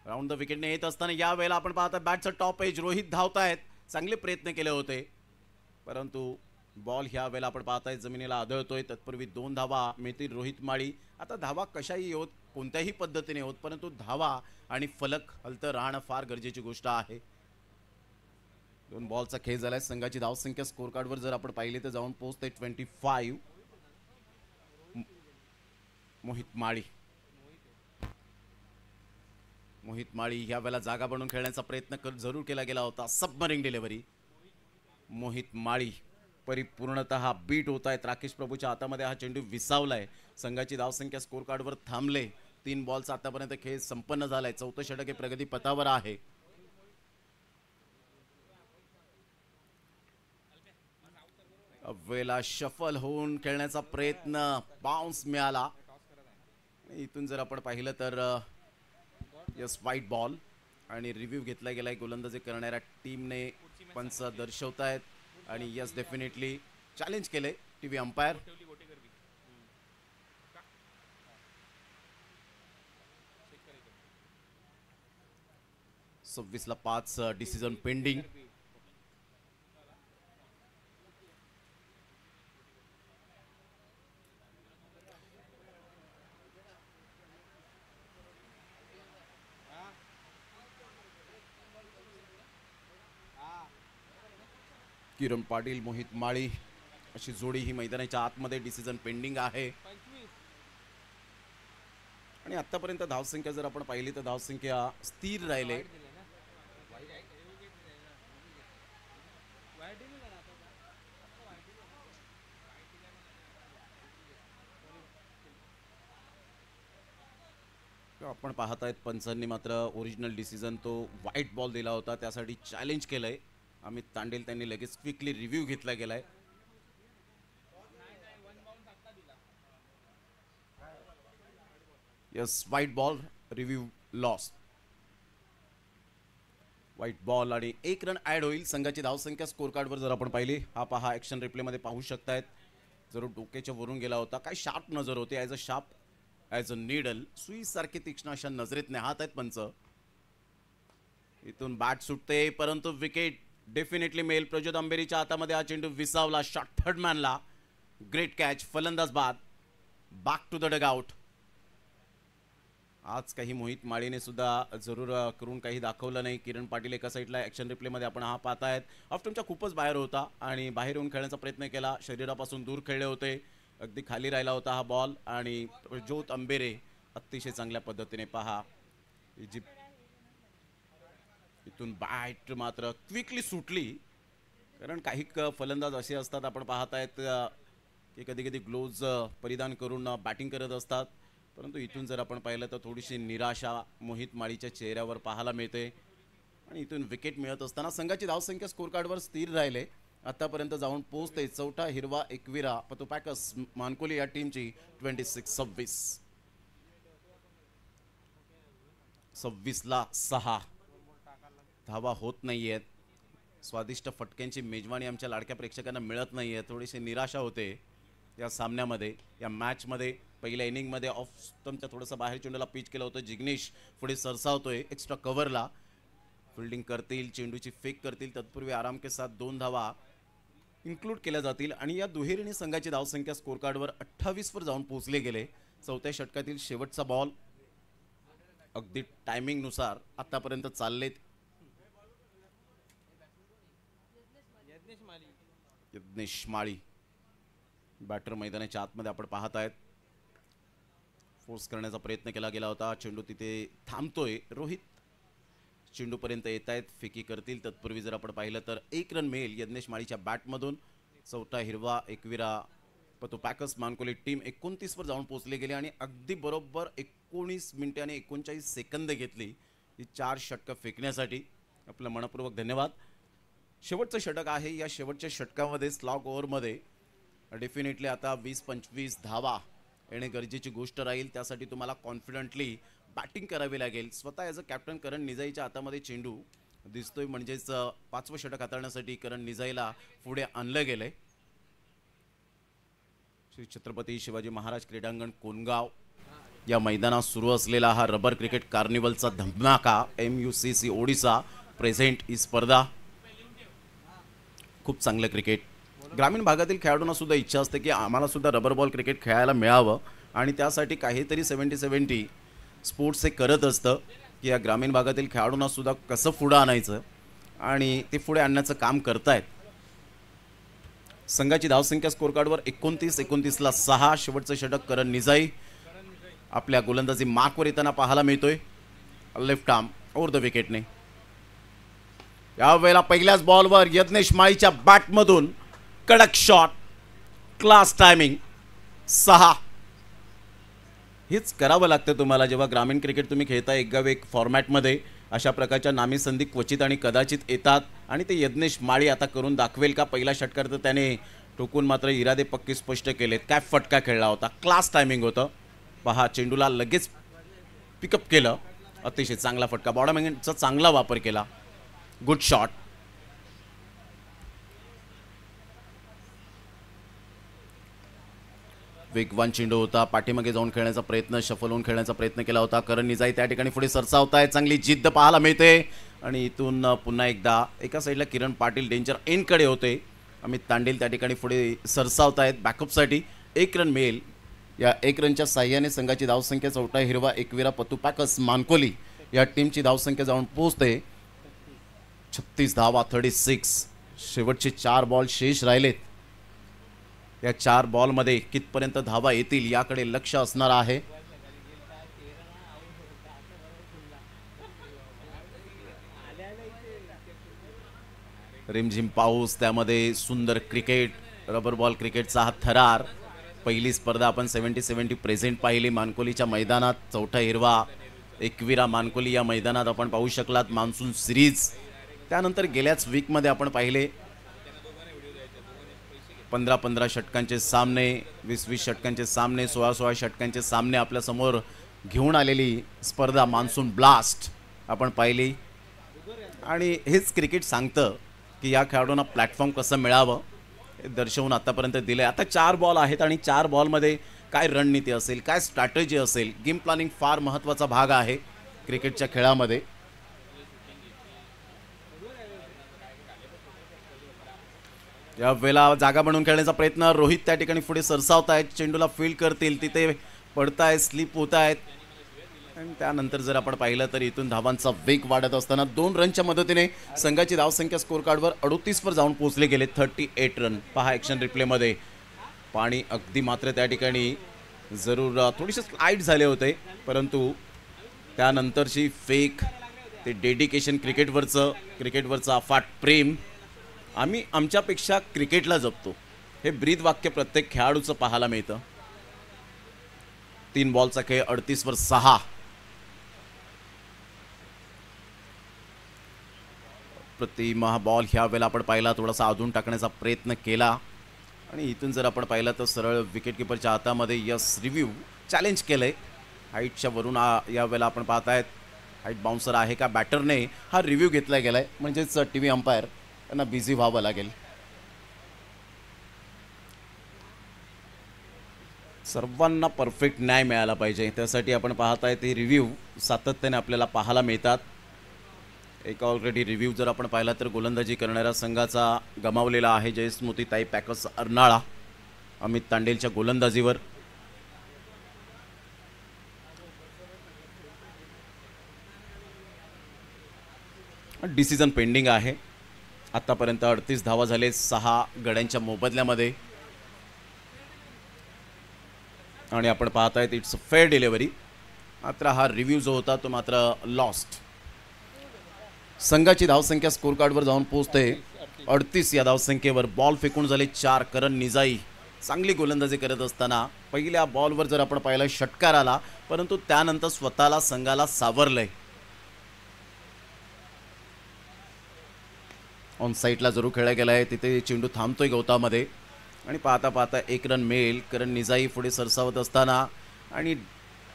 राऊंड द विकेटने येत असताना या वेळेला आपण पाहता बॅटचं टॉप एज रोहित धावतायत. चांगले प्रयत्न केले होते, परंतु बॉल ह्या वेळेला आपण पाहताय जमिनीला आदळतोय. तत्पूर्वी 2 धावा मिळतील रोहित माळी. आता धावा कशाही होत, कोणत्याही पद्धतीने होत, परंतु धावा आणि फलक हलतं राहणं फार गरजेची गोष्ट आहे. 2 बॉलचा खेळ झालाय. संघाची धावसंख्या स्कोर कार्डवर जर आपण पाहिली तर जाऊन पोहोचते 25. मोहित माळी ह्या वेळेला जागा बनवून खेळण्याचा प्रयत्न जरूर केला गेला होता. सबमरिंग डिलिव्हरी. मोहित माळी परिपूर्णतः बीट होत आहेत. राकेश प्रभूच्या हातामध्ये हा चेंडू विसावलाय. संघाची धावसंख्या स्कोर कार्डवर थांबले. 3 बॉलचा आतापर्यंत खेळ संपन्न झालाय. 4थं षटक हे प्रगती पथावर आहे. वेळेला शफल होऊन खेळण्याचा प्रयत्न, बाउन्स मिळाला. इथून जर आपण पाहिलं तर यस व्हाईट बॉल आणि रिव्ह्यू घेतला गेलाय गोलंदाजी करणाऱ्या टीमने. पंच दर्शवतायत आणि यस डेफिनेटली चॅलेंज केले टीव्ही अंपायर. सव्वीसला 5 डिसिजन पेंडिंग. किरण पाटील, मोहित माळी अशी जोडी ही मैदानाच्या आतमध्ये डिसिजन पेंडिंग आहे. आणि आतापर्यंत धावसंख्या जर आपण पाहिली तर धावसंख्या स्थिर राहिले. आपण पाहत आहेत पंचांनी मात्र ओरिजिनल डिसिजन तो व्हाईट बॉल दिला होता, त्यासाठी चॅलेंज केलंय अमित तांडेल. त्यांनी लगेच क्विकली रिव्ह्यू घेतला गेलाय. Yes white ball, review loss. White ball आणि 1 रन ॲड होईल. संघाची धावसंख्या स्कोर कार्डवर जर आपण पाहिली, हा पहा ॲक्शन रिप्लेमध्ये पाहू शकतायत. जरूर डोक्याच्या वरून गेला होता. काय शार्प नजर होते, ॲज अ नीडल, सुईसारखी तीक्ष्ण अशा नजरेत नेहात आहेत पंच. इथून बॅट सुटते, परंतु विकेट डेफिनेटली मिळेल. प्रज्योत अंबेरीच्या हातामध्ये हा चेंडू विसावला. शॉट थर्ड मॅनला. Great catch. फलंदाज बाद. Back to the dugout. आज काही मोहित माळीने सुद्धा जरूर करून काही दाखवलं नाही. किरण पाटील एका साईडला ॲक्शन रिप्लेमध्ये आपण हा पाहतायत. ऑफ्टमच्या खूपच बाहेर होता आणि बाहेर येऊन खेळण्याचा प्रयत्न केला. शरीरापासून दूर खेळले होते. अगदी खाली राहिला होता हा बॉल. आणि प्रज्योत अंबेरे अतिशय चांगल्या पद्धतीने पहा इथून बॅट मात्र क्विकली सुटली. कारण काही फलंदाज असे असतात, आपण पाहतायत की कधी कधी ग्लोव्ज परिधान करून बॅटिंग करत असतात, परंतु इथून जर आपण पाहिलं तर थोडीशी निराशा मोहित माळीच्या चेहऱ्यावर पाहायला मिळते. आणि इथून विकेट मिळत असताना संघाची धावसंख्या स्कोर कार्डवर स्थिर राहिले. आतापर्यंत जाऊन पोहोचते 4था हिरवा एकविरा पतोपॅकस मानकोली या टीमची 26-26. 26ला 6 धावा होत नाहीयेत. स्वादिष्ट फटक्यांची मेजवानी आमच्या लाडक्या प्रेक्षकांना मिळत नाहीये. थोडीशी निराशा होते या सामन्यामध्ये, या मॅचमध्ये. पहिल्या इनिंगमध्ये ऑफ स्टंपच्या थोडंसं बाहेर चेंडूला पिच केलं होतं. जिग्नेश पुढे सरसावतोय एक्स्ट्रा कव्हरला. फिल्डिंग करतील, चेंडूची फेक करतील. तत्पूर्वी आराम के साथ 2 धावा इन्क्लूड केल्या जातील आणि या दुहेरीने संघाची धावसंख्या स्कोर कार्डवर 28 वर जाऊन पोहोचले गेले. 4थ्या षटकातील शेवटचा बॉल अगदी टायमिंगनुसार आतापर्यंत चाललेत. यज्ञेश माळी बॅटर मैदानाच्या आतमध्ये आपण पाहत आहेत. फोर्स करण्याचा प्रयत्न केला गेला होता. चेंडू तिथे थांबतोय. रोहित चेंडूपर्यंत येत आहेत, फेकी करतील. तत्पूर्वी जर आपण पाहिलं तर 1 रन मिळेल यज्ञेश माळीच्या बॅटमधून. चौथा हिरवा एकविरा पतुपॅकस मानकोली टीम 29 वर जाऊन पोहोचले गेले आणि अगदी बरोबर 19 मिनिटे आणि 39 सेकंद घेतली ही 4 षटकं फेकण्यासाठी. आपलं मनपूर्वक धन्यवाद. शेवटचं षटक आहे. या शेवटच्या षटकामध्ये स्लॉग ओव्हरमध्ये डेफिनेटली आता 20-25 धावा येणे गरजेची गोष्ट राहील. त्यासाठी तुम्हाला कॉन्फिडंटली बॅटिंग करावी लागेल. स्वतः ॲज अ कॅप्टन करण निजाईच्या हातामध्ये चेंडू दिसतोय, म्हणजेच 5वं षटक हाताळण्यासाठी करण निजाईला पुढे आणलं गेलंय. श्री छत्रपती शिवाजी महाराज क्रीडांगण कोनगाव या मैदानात सुरू असलेला हा रबर क्रिकेट कार्निवलचा धमाका MUCC ओडिसा प्रेझेंट ही स्पर्धा. खूप चांगलं क्रिकेट. ग्रामीण भागातील खेळाडूंना सुद्धा इच्छा असते की आम्हाला सुद्धा रबर बॉल क्रिकेट खेळायला मिळावं आणि त्यासाठी काहीतरी 70-70 स्पोर्ट्स हे करत असतं की या ग्रामीण भागातील खेळाडूंना सुद्धा कसं पुढं आणायचं आणि ते पुढे आणण्याचं काम करतायत. संघाची धावसंख्या स्कोर कार्डवर 29-29ला 6. शेवटचं षटक करण निजाई आपल्या गोलंदाजी मार्कवर येताना पाहायला मिळतोय. लेफ्ट आर्म ओव्हर द विकेटने. यावेळेला पहिल्याच बॉलवर यज्ञेश माळीच्या बॅटमधून कडक शॉट, क्लास टायमिंग. 6. हेच करावं लागतं तुम्हाला जेव्हा ग्रामीण क्रिकेट तुम्ही खेळता. एक गाव एक फॉर्मॅटमध्ये अशा प्रकारच्या नामी संधी क्वचित आणि कदाचित येतात आणि ते यज्ञेश माळी आता करून दाखवेल का. पहिला षटकार तर त्याने ठोकून मात्र इरादे पक्के स्पष्ट केलेत. काय फटका खेळला होता, क्लास टायमिंग होतं. पहा, चेंडूला लगेच पिकअप केलं. अतिशय चांगला फटका, बॉडमॅनचा चांगला वापर केला. Good shot. वेगवान चेंडू होता. पाठीमागे जाऊन खेळण्याचा प्रयत्न, शफल होऊन खेळण्याचा प्रयत्न केला होता. करण निजाई त्या ठिकाणी पुढे सरसावताय. चांगली जिद्द पाहायला मिळते आणि इथून पुन्हा एकदा एका साईडला किरण पाटील डेंजर एंडकडे होते. अमित तांडेल त्या ठिकाणी पुढे सरसावतायत बॅकअपसाठी. 1 रन मिळेल. या 1 रनच्या साह्याने संघाची धावसंख्या चौथा हिरवा एकविरा पतुपॅकस मानकोली या टीमची धावसंख्या जाऊन पोहोचते 36 धावा, 36. शेवटचे 4 बॉल शेष राहिलेत. या 4 बॉलमध्ये कितपर्यंत धावा येतील याकडे लक्ष असणार आहे. रिमझिम पाऊस, त्यामध्ये सुंदर क्रिकेट, रबर बॉल क्रिकेटचा हा थरार. पहिली स्पर्धा आपण 70-70 प्रेझेंट पाहिली मानकोलीच्या मैदानात. चौथा हिरवा एकविरा मानकोली या मैदानात आपण पाहू शकलात मान्सून सिरीज. त्यानंतर गेल्याच वीकमध्ये आपण पाहिले 15-15 षटकांचे सामने, 20-20 षटकांचे सामने, 16-16 षटकांचे सामने आपल्यासमोर घेऊन आलेली स्पर्धा मान्सून ब्लास्ट आपण पाहिली. आणि हेच क्रिकेट सांगतं की या खेळाडूंना प्लॅटफॉर्म कसं मिळावं हे दर्शवून आतापर्यंत दिलं आहे. आता 4 बॉल आहेत आणि 4 बॉलमध्ये काय रणनीती असेल, काय स्ट्रॅटेजी असेल. गेम प्लॅनिंग फार महत्त्वाचा भाग आहे क्रिकेटच्या खेळामध्ये. या वेळेला जागा बनवून खेळण्याचा प्रयत्न. रोहित त्या ठिकाणी पुढे सरसावत आहेत. चेंडूला फील्ड करतील, तिथे पडतायत, स्लिप होत आहेत. आणि त्यानंतर जर आपण पाहिलं तर इथून धावांचा वेग वाढत असताना 2 रनच्या मदतीने संघाची धावसंख्या स्कोर कार्डवर 38 वर जाऊन पोहोचले गेले. 38 रन. पहा ॲक्शन रिप्लेमध्ये. पाणी अगदी मात्र त्या ठिकाणी जरूर थोडेसे स्लाईड झाले होते, परंतु त्यानंतरची फेक, ते डेडिकेशन क्रिकेटवरचं अफाट प्रेम. आम्ही आमच्यापेक्षा क्रिकेटला जपतो हे ब्रीद वाक्य प्रत्येक खेळाडूचं पाहायला मिळतं. 3 बॉलचा खेळ, 38 वर 6. प्रतिमा बॉल ह्या वेळेला आपण पाहिला थोडासा अधून टाकण्याचा प्रयत्न केला आणि इथून जर आपण पाहिलं तर सरळ विकेटकीपरच्या हातामध्ये यस रिव्ह्यू चॅलेंज केलंय. हाईटच्या वरून या वेळेला आपण पाहतायत हाईट बाउन्सर आहे का बॅटरने हा रिव्ह्यू घेतला गेलाय. म्हणजेच टीव्ही अंपायर त्यांना बिझी व्हावं लागेल. सर्वांना परफेक्ट न्याय मिळाला पाहिजे, त्यासाठी आपण पाहताय ते रिव्ह्यू सातत्याने आपल्याला पाहायला मिळतात. एक ऑलरेडी रिव्ह्यू जर आपण पाहिला तर गोलंदाजी करणाऱ्या संघाचा गमावलेला आहे जयस्मृती ताई पॅकर्स अर्नाळा अमित तांडेलच्या गोलंदाजीवर. डिसिजन पेंडिंग आहे. आतापर्यंत 38 धावा झाले 6 गड्यांच्या मोबदल्यामध्ये आणि आपण पाहतायत इट्स अ फेअर डिलिव्हरी. मात्र हा रिव्ह्यू जो होता तो मात्र लॉस्ट. संघाची धावसंख्या स्कोर कार्डवर जाऊन पोहोचते 38 या धावसंख्येवर. बॉल फेकून झाले 4. करण निजाई चांगली गोलंदाजी करत असताना पहिल्या बॉलवर जर आपण पाहिलं षटकार आला, परंतु त्यानंतर स्वतःला संघाला सावरलंय. ऑन साईडला जरूर खेळला गेलाय, तिथे चेंडू थांबतोय गवतामध्ये आणि पाहता पाहता 1 रन मिळेल. करण निजाई पुढे सरसावत असताना आणि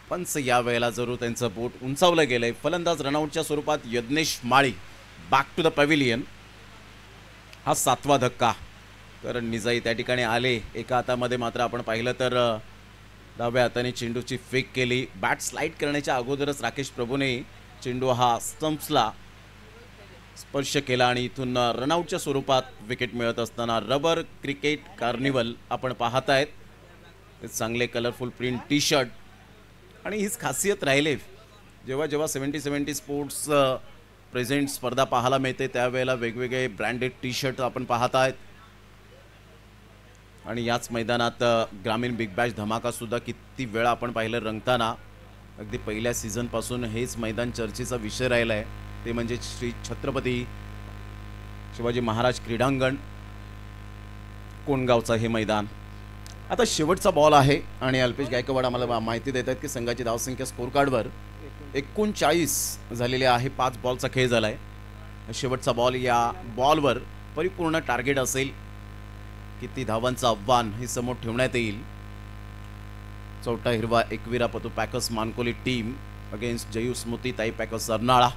पंच या वेळेला जरूर त्यांचं बोट उंचावलं गेलंय. फलंदाज रनआउटच्या स्वरूपात यज्ञेश माळी बॅक टू द पॅव्हिलियन. हा 7वा धक्का. करण निजाई त्या ठिकाणी आले. एका हातामध्ये मात्र आपण पाहिलं तर डाव्या हाताने चेंडूची फेक केली. बॅट स्लाइड करण्याच्या अगोदरच राकेश प्रभूने चेंडू हा स्टंप्सला स्पर्श केला आणि इथून रनआउटच्या स्वरूपात विकेट मिळत असताना रबर क्रिकेट कार्निवल आपण पाहतायत. चांगले कलरफुल प्रिंट टी शर्ट आणि हीच खासियत राहिले जेव्हा जेव्हा 70 स्पोर्ट्स प्रेझेंट स्पर्धा पाहायला मिळते त्यावेळेला वेगवेगळे ब्रँडेड टी शर्ट आपण पाहत आहेत. आणि याच मैदानात ग्रामीण बिग बॅश धमाकासुद्धा किती वेळा आपण पाहिलं रंगताना. अगदी पहिल्या सीझनपासून हेच मैदान चर्चेचा विषय राहिला आहे, ते म्हणजे श्री छत्रपती शिवाजी महाराज क्रीडांगण कोणगावचं हे मैदान. आता शेवटचा बॉल आहे आणि अल्पेश गायकवाड आम्हाला माहिती देत आहेत की संघाची धावसंख्या स्कोर कार्डवर 39 झालेली आहे. 5 बॉलचा खेळ झाला आहे. शेवटचा बॉल, या बॉलवर परिपूर्ण टार्गेट असेल. किती धावांचं आव्हान हे समोर ठेवण्यात येईल. चौथा हिरवा एकविरा पतू Packers Mankoli team against Jayu Smruti ताई पॅकर्स अर्नाळा.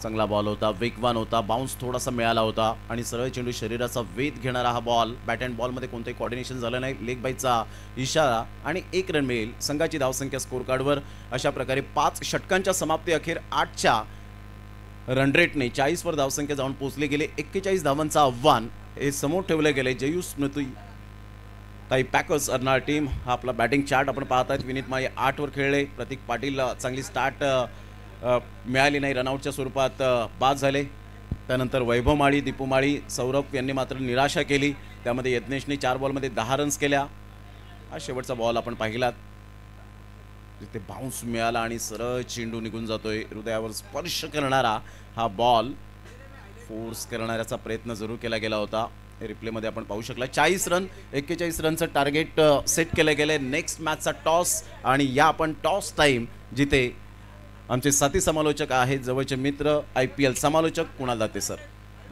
चांगला बॉल होता, वेगवान होता, बाउन्स थोडासा मिळाला होता आणि सरळ चेंडू शरीराचा वेध घेणारा हा बॉल. बॅट अँड बॉलमध्ये कोणतंही कोऑर्डिनेशन झालं नाही. लेग बाईचा इशारा आणि 1 रन मिळेल. संघाची धावसंख्या स्कोर कार्डवर अशा प्रकारे 5 षटकांच्या समाप्ती अखेर 8च्या रन रेटने 40 वर धावसंख्या जाऊन पोहोचले गेले. 41 धावांचं आव्हान हे समोर ठेवले गेले. जयू स्मृती ताई पॅकर्स अर्नाळा टीम. हा आपला बॅटिंग चार्ट आपण पाहतायत. विनीत माळी 8 वर खेळले. प्रतीक पाटील चांगली स्टार्ट मिळाली नाही, रनआउटच्या स्वरूपात बाद झाले. त्यानंतर वैभव माळी, दीपू माळी, सौरभ यांनी मात्र निराशा केली. त्यामध्ये यज्ञेशने 4 बॉलमध्ये 10 रन्स केल्या. हा शेवटचा बॉल आपण पाहिलात, जिथे बाउन्स मिळाला आणि सरळ चेंडू निघून जातोय. हृदयावर स्पर्श करणारा हा बॉल फोर्स करण्याचा प्रयत्न जरूर केला गेला होता. रिप्लेमध्ये आपण पाहू शकला. 40 रन 41 रनचं टार्गेट सेट केलं गेले. नेक्स्ट मॅचचा टॉस आणि या आपण टॉस टाईम जिथे आमचे साथी समालोचक आहेत, जवळचे मित्र IPL समालोचक कुणाल दाते सर.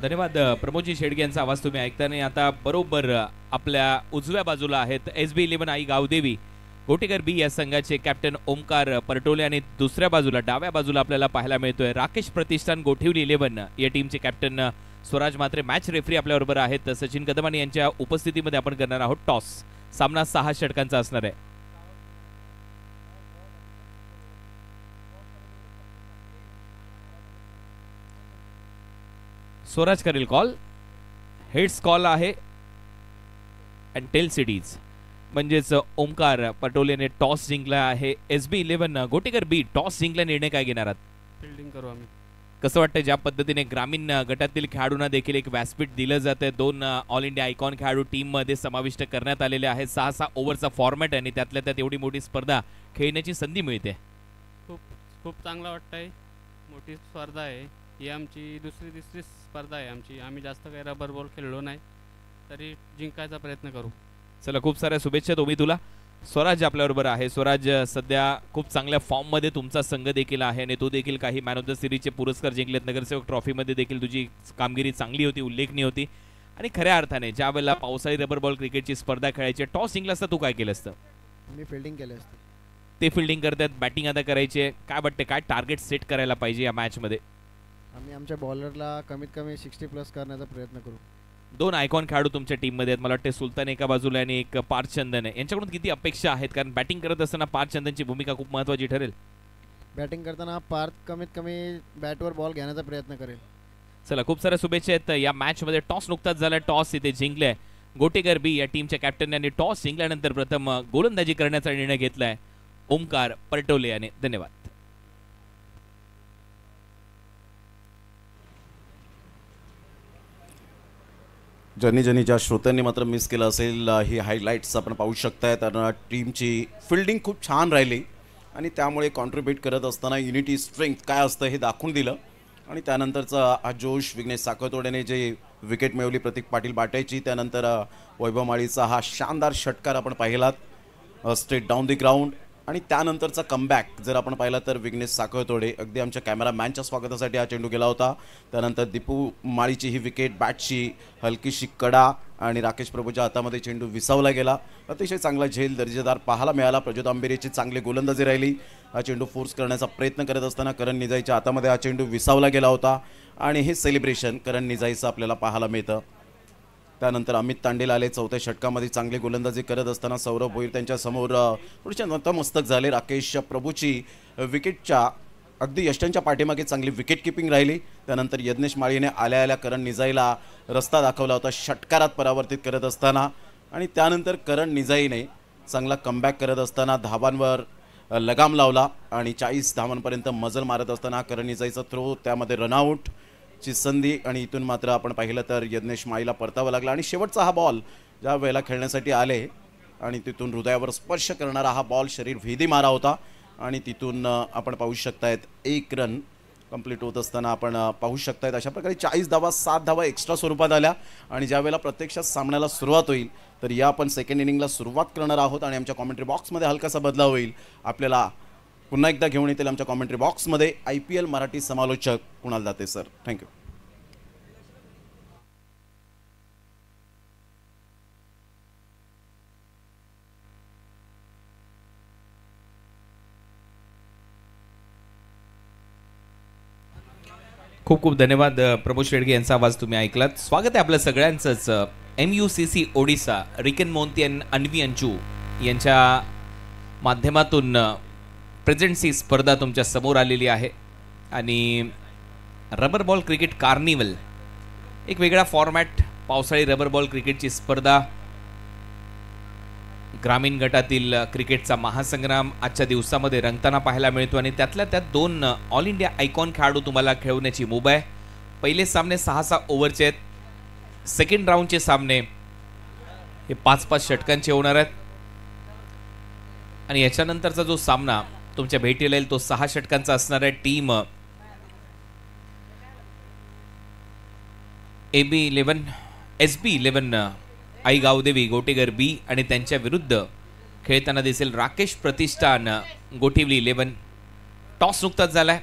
धन्यवाद. प्रमोदजी शेडगे यांचा आवाज तुम्ही ऐकताना आता बरोबर आपल्या उजव्या बाजूला आहेत SB11 आई गावदेवी गोटेकर बी या संघाचे कॅप्टन ओमकार परटोले आणि दुसऱ्या बाजूला डाव्या बाजूला आपल्याला पाहायला मिळतोय राकेश प्रतिष्ठान गोठिवली 11 या टीमचे कॅप्टन स्वराज मात्रे. मॅच रेफरी आपल्याबरोबर आहेत सचिन कदमानी यांच्या उपस्थितीमध्ये आपण करणार आहोत टॉस. सामना 6 षटकांचा असणार आहे. स्वराज करेल कॉल. हेड्स कॉल आहे अँड टेल सिटीज म्हणजेच ओमकार पटोलेने टॉस जिंकला आहे. SB11 गोटेकर बी टॉस जिंकला, निर्णय काय घेणार आहात?
फिल्डिंग करू आम्ही.
कसं वाटतं ज्या पद्धतीने ग्रामीण गटातील खेळाडूंना देखील एक व्यासपीठ दिलं जातं. 2 ऑल इंडिया आयकॉन खेळाडू टीममध्ये समाविष्ट करण्यात आलेले आहेत. 6 ओव्हरचा फॉर्मॅट आहे आणि त्यातल्या त्यात एवढी मोठी स्पर्धा खेळण्याची संधी मिळते.
खूप चांगलं वाटतंय. मोठी स्पर्धा आहे ही. आमची दुसरी तिसरी स्पर्धा आहे आमची. आम्ही जास्त काही रबर बॉल खेळलो नाही, तरी जिंकायचा प्रयत्न करू.
चला, खूप साऱ्या शुभेच्छा तुम्ही तुला. स्वराज आपल्याबरोबर आहे. स्वराज, सध्या खूप चांगल्या फॉर्ममध्ये तुमचा संघ देखील आहे आणि तो देखील काही मॅन ऑफ द सिरीजचे पुरस्कार जिंकलेत. नगरसेवक ट्रॉफीमध्ये देखील तुझी कामगिरी चांगली होती, उल्लेखनीय होती. आणि खऱ्या अर्थाने ज्या वेळेला पावसाळी रबर बॉल क्रिकेटची स्पर्धा खेळायची, टॉस जिंकला असता तू काय केलं असतं?
मी फिल्डिंग केलं असतं.
ते फिल्डिंग करतात, बॅटिंग आता करायची. काय वाटतं, काय टार्गेट सेट करायला पाहिजे या मॅचमध्ये?
आम्ही आमच्या बॉलरला कमीत कमी 60+ करण्याचा प्रयत्न करू.
2 आयकॉन खेळाडू तुमच्या टीममध्ये आहेत. मला वाटते सुलतान एका बाजूला आणि एक पार्थ चंदन आहे. यांच्याकडून किती अपेक्षा आहेत? कारण बॅटिंग करत असताना पार्थ चंदनची भूमिका खूप महत्त्वाची ठरेल.
बॅटिंग करताना पार्थ कमीत कमी बॅटवर बॉल घेण्याचा प्रयत्न करेल.
चला, खूप साऱ्या शुभेच्छा आहेत. या मॅचमध्ये टॉस नुकताच झाला. टॉस इथे जिंकलाय गोटेकर बी या टीमच्या कॅप्टनने. टॉस जिंकल्यानंतर प्रथम गोलंदाजी करण्याचा निर्णय घेतलाय ओमकार परटोले याने. धन्यवाद.
ज्यांनी ज्या श्रोत्यांनी मात्र मिस केलं असेल, ही हायलाईट्स आपण पाहू शकताय. तर टीमची फिल्डिंग खूप छान राहिली आणि त्यामुळे कॉन्ट्रीब्यूट करत असताना युनिटी स्ट्रेंथ काय असतं हे दाखवून दिलं. आणि त्यानंतरचा हा जोश विघ्नेश साखरतोड्याने जे विकेट मिळवली प्रतीक पाटील बाटायची, त्यानंतर वैभव माळीचा हा शानदार षटकार आपण पाहिलात स्ट्रेट डाऊन दी ग्राउंड. आणि त्यानंतरचा कमबॅक जर आपण पाहिला तर विघ्नेश साखरतोडे अगदी आमच्या कॅमेरामॅनच्या स्वागतासाठी हा चेंडू गेला होता. त्यानंतर दीपू माळीची ही विकेट, बॅटची हलकीशी कडा आणि राकेश प्रभूच्या हातामध्ये चेंडू विसावला गेला. अतिशय चांगला झेल दर्जेदार पाहायला मिळाला. प्रज्योत आंबेरीची चांगली गोलंदाजी राहिली. हा चेंडू फोर्स करण्याचा प्रयत्न करत असताना करण निजाईच्या हातामध्ये हा चेंडू विसावला गेला होता आणि हे सेलिब्रेशन करण निजाईचं आपल्याला पाहायला मिळतं. त्यानंतर अमित तांडेल आले चौथ्या षटकामध्ये चांगली गोलंदाजी करत असताना सौरभ भोईर त्यांच्यासमोर थोडेसे नतमस्तक झाले. राकेश प्रभूची विकेटच्या अगदी यष्टांच्या पाठीमागे चांगली विकेट किपिंग राहिली. त्यानंतर यज्ञेश माळीने आल्या आल्या करण निजाईला रस्ता दाखवला होता षटकारात परावर्तित करत असताना. आणि त्यानंतर करण निजाईने चांगला कमबॅक करत असताना धावांवर लगाम लावला आणि 40 धावांपर्यंत मजल मारत असताना करण निजाईचा थ्रो, त्यामध्ये रनआउट ची संधी आणि इथून मात्र आपण पाहिलं तर यज्ञेश माळीला परतावा लागला. आणि शेवटचा हा बॉल ज्या वेळेला खेळण्यासाठी आले आणि तिथून हृदयावर स्पर्श करणारा हा बॉल शरीर भेदी मारा होता आणि तिथून आपण पाहू शकतायत 1 रन कंप्लीट होत असताना आपण पाहू शकतायत अशा प्रकारे 40 धावा 7 धावा एक्स्ट्रा स्वरूपात आल्या. आणि ज्या वेळेला प्रत्यक्षात सामन्याला सुरुवात होईल तर या आपण सेकंड इनिंगला सुरुवात करणार आहोत आणि आमच्या कॉमेंट्री बॉक्समध्ये हलकासा बदलाव होईल. आपल्याला पुन्हा एकदा घेऊन येतील आमच्या कॉमेंट्री बॉक्समध्ये IPL मराठी समालोचक कुणाल दाते सर. थँक्यू.
खूप खूप धन्यवाद प्रमोद शेडगे यांचा आवाज तुम्ही ऐकलात. स्वागत आहे आपल्या सगळ्यांचंच MUCC ओडिसा रिकन मोंती आणि अन्वी अंचू यांच्या माध्यमातून प्रेझेंटसी स्पर्धा तुमच्या समोर आलेली आहे. आणि रबर बॉल क्रिकेट कार्निवल एक वेगळा फॉर्मॅट, पावसाळी रबर बॉल क्रिकेटची स्पर्धा, ग्रामीण गटातील क्रिकेटचा महासंग्राम आजच्या दिवसामध्ये रंगताना पाहायला मिळतो. आणि त्यातल्या त्यात 2 ऑल इंडिया आयकॉन खेळाडू तुम्हाला खेळवण्याची मुभा आहे. पहिले सामने 6-6 ओव्हरचे आहेत. सेकंड राऊंडचे सामने हे 5-5 षटकांचे होणार आहेत. आणि याच्यानंतरचा जो सामना तुमच्या भेटीला येईल तो 6 षटकांचा असणार आहे. टीम SB11 आई गावदेवी गोटेगर B आणि त्यांच्या विरुद्ध खेळताना दिसेल राकेश प्रतिष्ठान गोठिवली 11. टॉस नुकताच झालाय.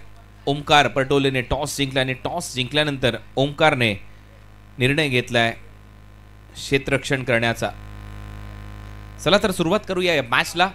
ओमकार परटोलेने टॉस जिंकला आणि टॉस जिंकल्यानंतर ओमकारने निर्णय घेतलाय क्षेत्ररक्षण करण्याचा. चला तर सुरुवात करूया या मॅचला.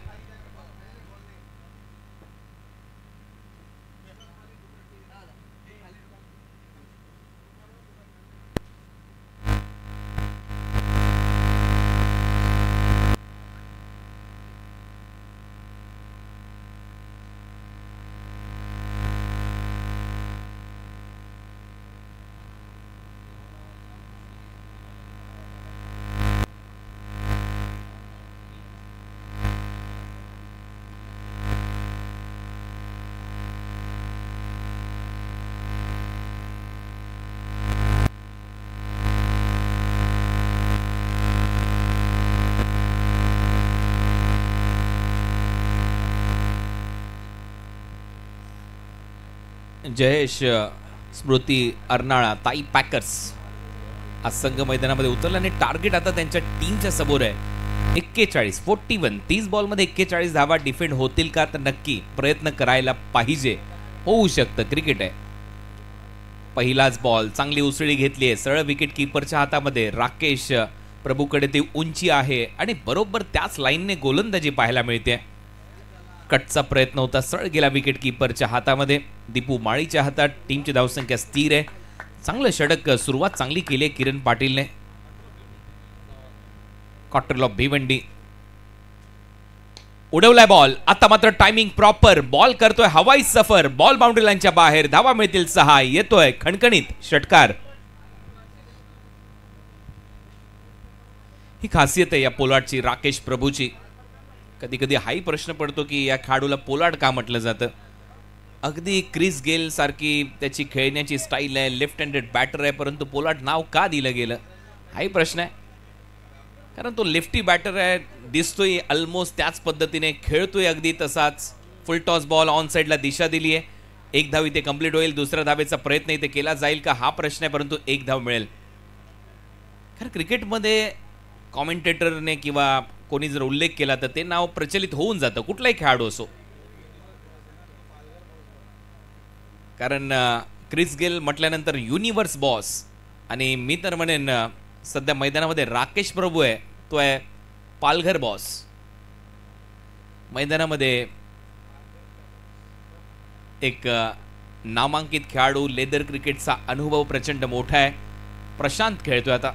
जयेश स्मृती अर्नाळा ताई पॅकर्स आज संघ मैदानामध्ये उतरला आणि टार्गेट आता त्यांच्या टीमच्या समोर आहे 41 30 बॉलमध्ये 41 धावा डिफेंड होतील का तर नक्की प्रयत्न करायला पाहिजे. होऊ शकतं, क्रिकेट आहे. पहिलाच बॉल चांगली उसळी घेतली आहे सरळ विकेट कीपरच्या हातामध्ये. राकेश प्रभूकडे ती उंची आहे आणि बरोबर त्याच लाईनने गोलंदाजी पाहायला मिळते. कटचा प्रयत्न होता, सरळ गेला विकेट कीपरच्या हातामध्ये. दीपू माळीच्या हातात. टीमची धावसंख्या स्थिर आहे. चांगलं षटक सुरुवात चांगली केली आहे किरण पाटीलने. कॉटरल ऑफ भिवंडी उडवलाय बॉल. आता मात्र टायमिंग प्रॉपर. बॉल करतोय हवाई सफर. बॉल बाउंड्री लाईनच्या बाहेर. धावा मिळतील 6. येतोय खणखणीत षटकार. ही खासियत आहे या पोलार्डची, राकेश प्रभूची. कधी कधी हाही प्रश्न पडतो की या खेळाडूला पोलार्ड का म्हटलं जातं. अगदी क्रिस गेल सारखी त्याची खेळण्याची स्टाईल आहे. लेफ्ट हँडेड बॅटर आहे, परंतु पोलार्ड नाव का दिलं गेलं हाही प्रश्न आहे. कारण तो लेफ्टी बॅटर आहे, दिसतोय ऑलमोस्ट त्याच पद्धतीने, खेळतोय अगदी तसाच. फुल टॉस बॉल ऑन साईडला दिशा दिली आहे. एक धाव इथे कंप्लीट होईल. दुसऱ्या धावेचा प्रयत्न इथे केला जाईल का हा प्रश्न आहे, परंतु एक धाव मिळेल. खरं क्रिकेटमध्ये कॉमेंटेटरने किंवा कोणी जर उल्लेख केला तर ते नाव प्रचलित होऊन जातं, कुठलाही खेळाडू असो. कारण क्रिस गेल म्हटल्यानंतर युनिव्हर्स बॉस, आणि मी तर म्हणेन सध्या मैदानामध्ये राकेश प्रभू आहे, तो आहे पालघर बॉस. मैदानामध्ये एक नामांकित खेळाडू, लेदर क्रिकेटचा अनुभव प्रचंड मोठा आहे. प्रशांत खेळतोय आता.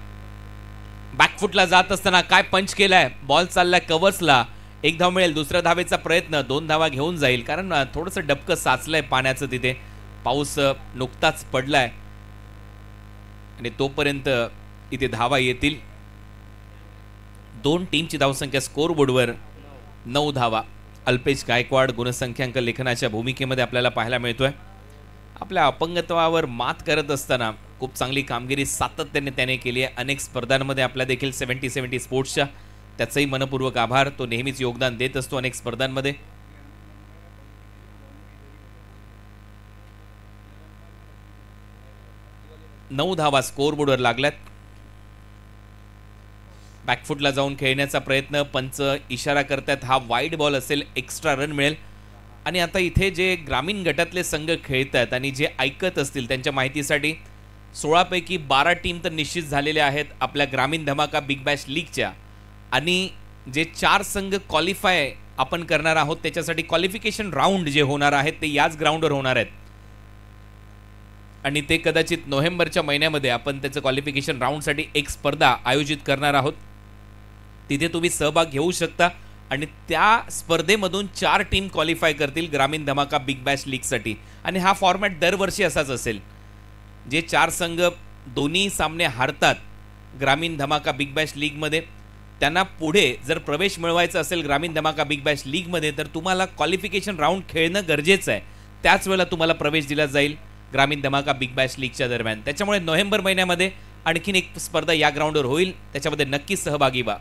बॅकफुटला जात असताना काय पंच केलाय, बॉल चाललाय कव्हर्सला, एक धाव मिळेल. दुसऱ्या धावेचा प्रयत्न, 2 धावा घेऊन जाईल, कारण थोडंसं डबकं साचलंय पाण्याचं तिथे. पाऊस नुकताच पडलाय आणि तोपर्यंत इथे धावा येतील. 2 टीमची धावसंख्या स्कोर बोर्डवर 9 धावा. अल्पेश गायकवाड गुणसंख्याक लेखनाच्या भूमिकेमध्ये आपल्याला पाहायला मिळतोय. आपल्या अपंगत्वावर मात करत असताना खूप चांगली कामगिरी सातत्याने त्याने केली आहे अनेक स्पर्धांमध्ये. आपल्या देखील 70-70 स्पोर्ट्सच्या त्याचंही मनपूर्वक आभार. तो नेहमीच योगदान देत असतो अनेक स्पर्धांमध्ये. नऊ धावा स्कोर बोर्डवर लागल्यात. बॅकफुटला जाऊन खेळण्याचा प्रयत्न, पंच इशारा करतात हा वाईड बॉल असेल, एक्स्ट्रा रन मिळेल. आणि आता इथे जे ग्रामीण गटातले संघ खेळतात आणि जे ऐकत असतील त्यांच्या माहितीसाठी 16 पैकी 12 टीम तर निश्चित झालेल्या आहेत आपल्या ग्रामीण धमाका बिग बॅश लीगच्या. आणि जे 4 संघ क्वालिफाय आपण करणार आहोत त्याच्यासाठी क्वालिफिकेशन राऊंड जे होणार आहेत ते याच ग्राउंडवर होणार आहेत. आणि ते कदाचित नोव्हेंबरच्या महिन्यामध्ये आपण त्याचं क्वालिफिकेशन राऊंडसाठी एक स्पर्धा आयोजित करणार आहोत. तिथे तुम्ही सहभाग घेऊ शकता आणि त्या स्पर्धेमधून 4 टीम क्वालिफाय करतील ग्रामीण धमाका बिग बॅश लीगसाठी. आणि हा फॉर्मॅट दरवर्षी असाच असेल. जे 4 संघ दोन्ही सामने हारतात ग्रामीण धमाका बिग बॅश लीगमध्ये, त्यांना पुढे जर प्रवेश मिळवायचा असेल ग्रामीण धमाका बिग बॅश लीगमध्ये तर तुम्हाला क्वालिफिकेशन राऊंड खेळणं गरजेचं आहे. त्याच वेळेला तुम्हाला प्रवेश दिला जाईल ग्रामीण धमाका बिग बॅश लीगच्या दरम्यान. त्याच्यामुळे नोव्हेंबर महिन्यामध्ये आणखीन एक स्पर्धा या ग्राउंडवर होईल, त्याच्यामध्ये नक्कीच सहभागी व्हा.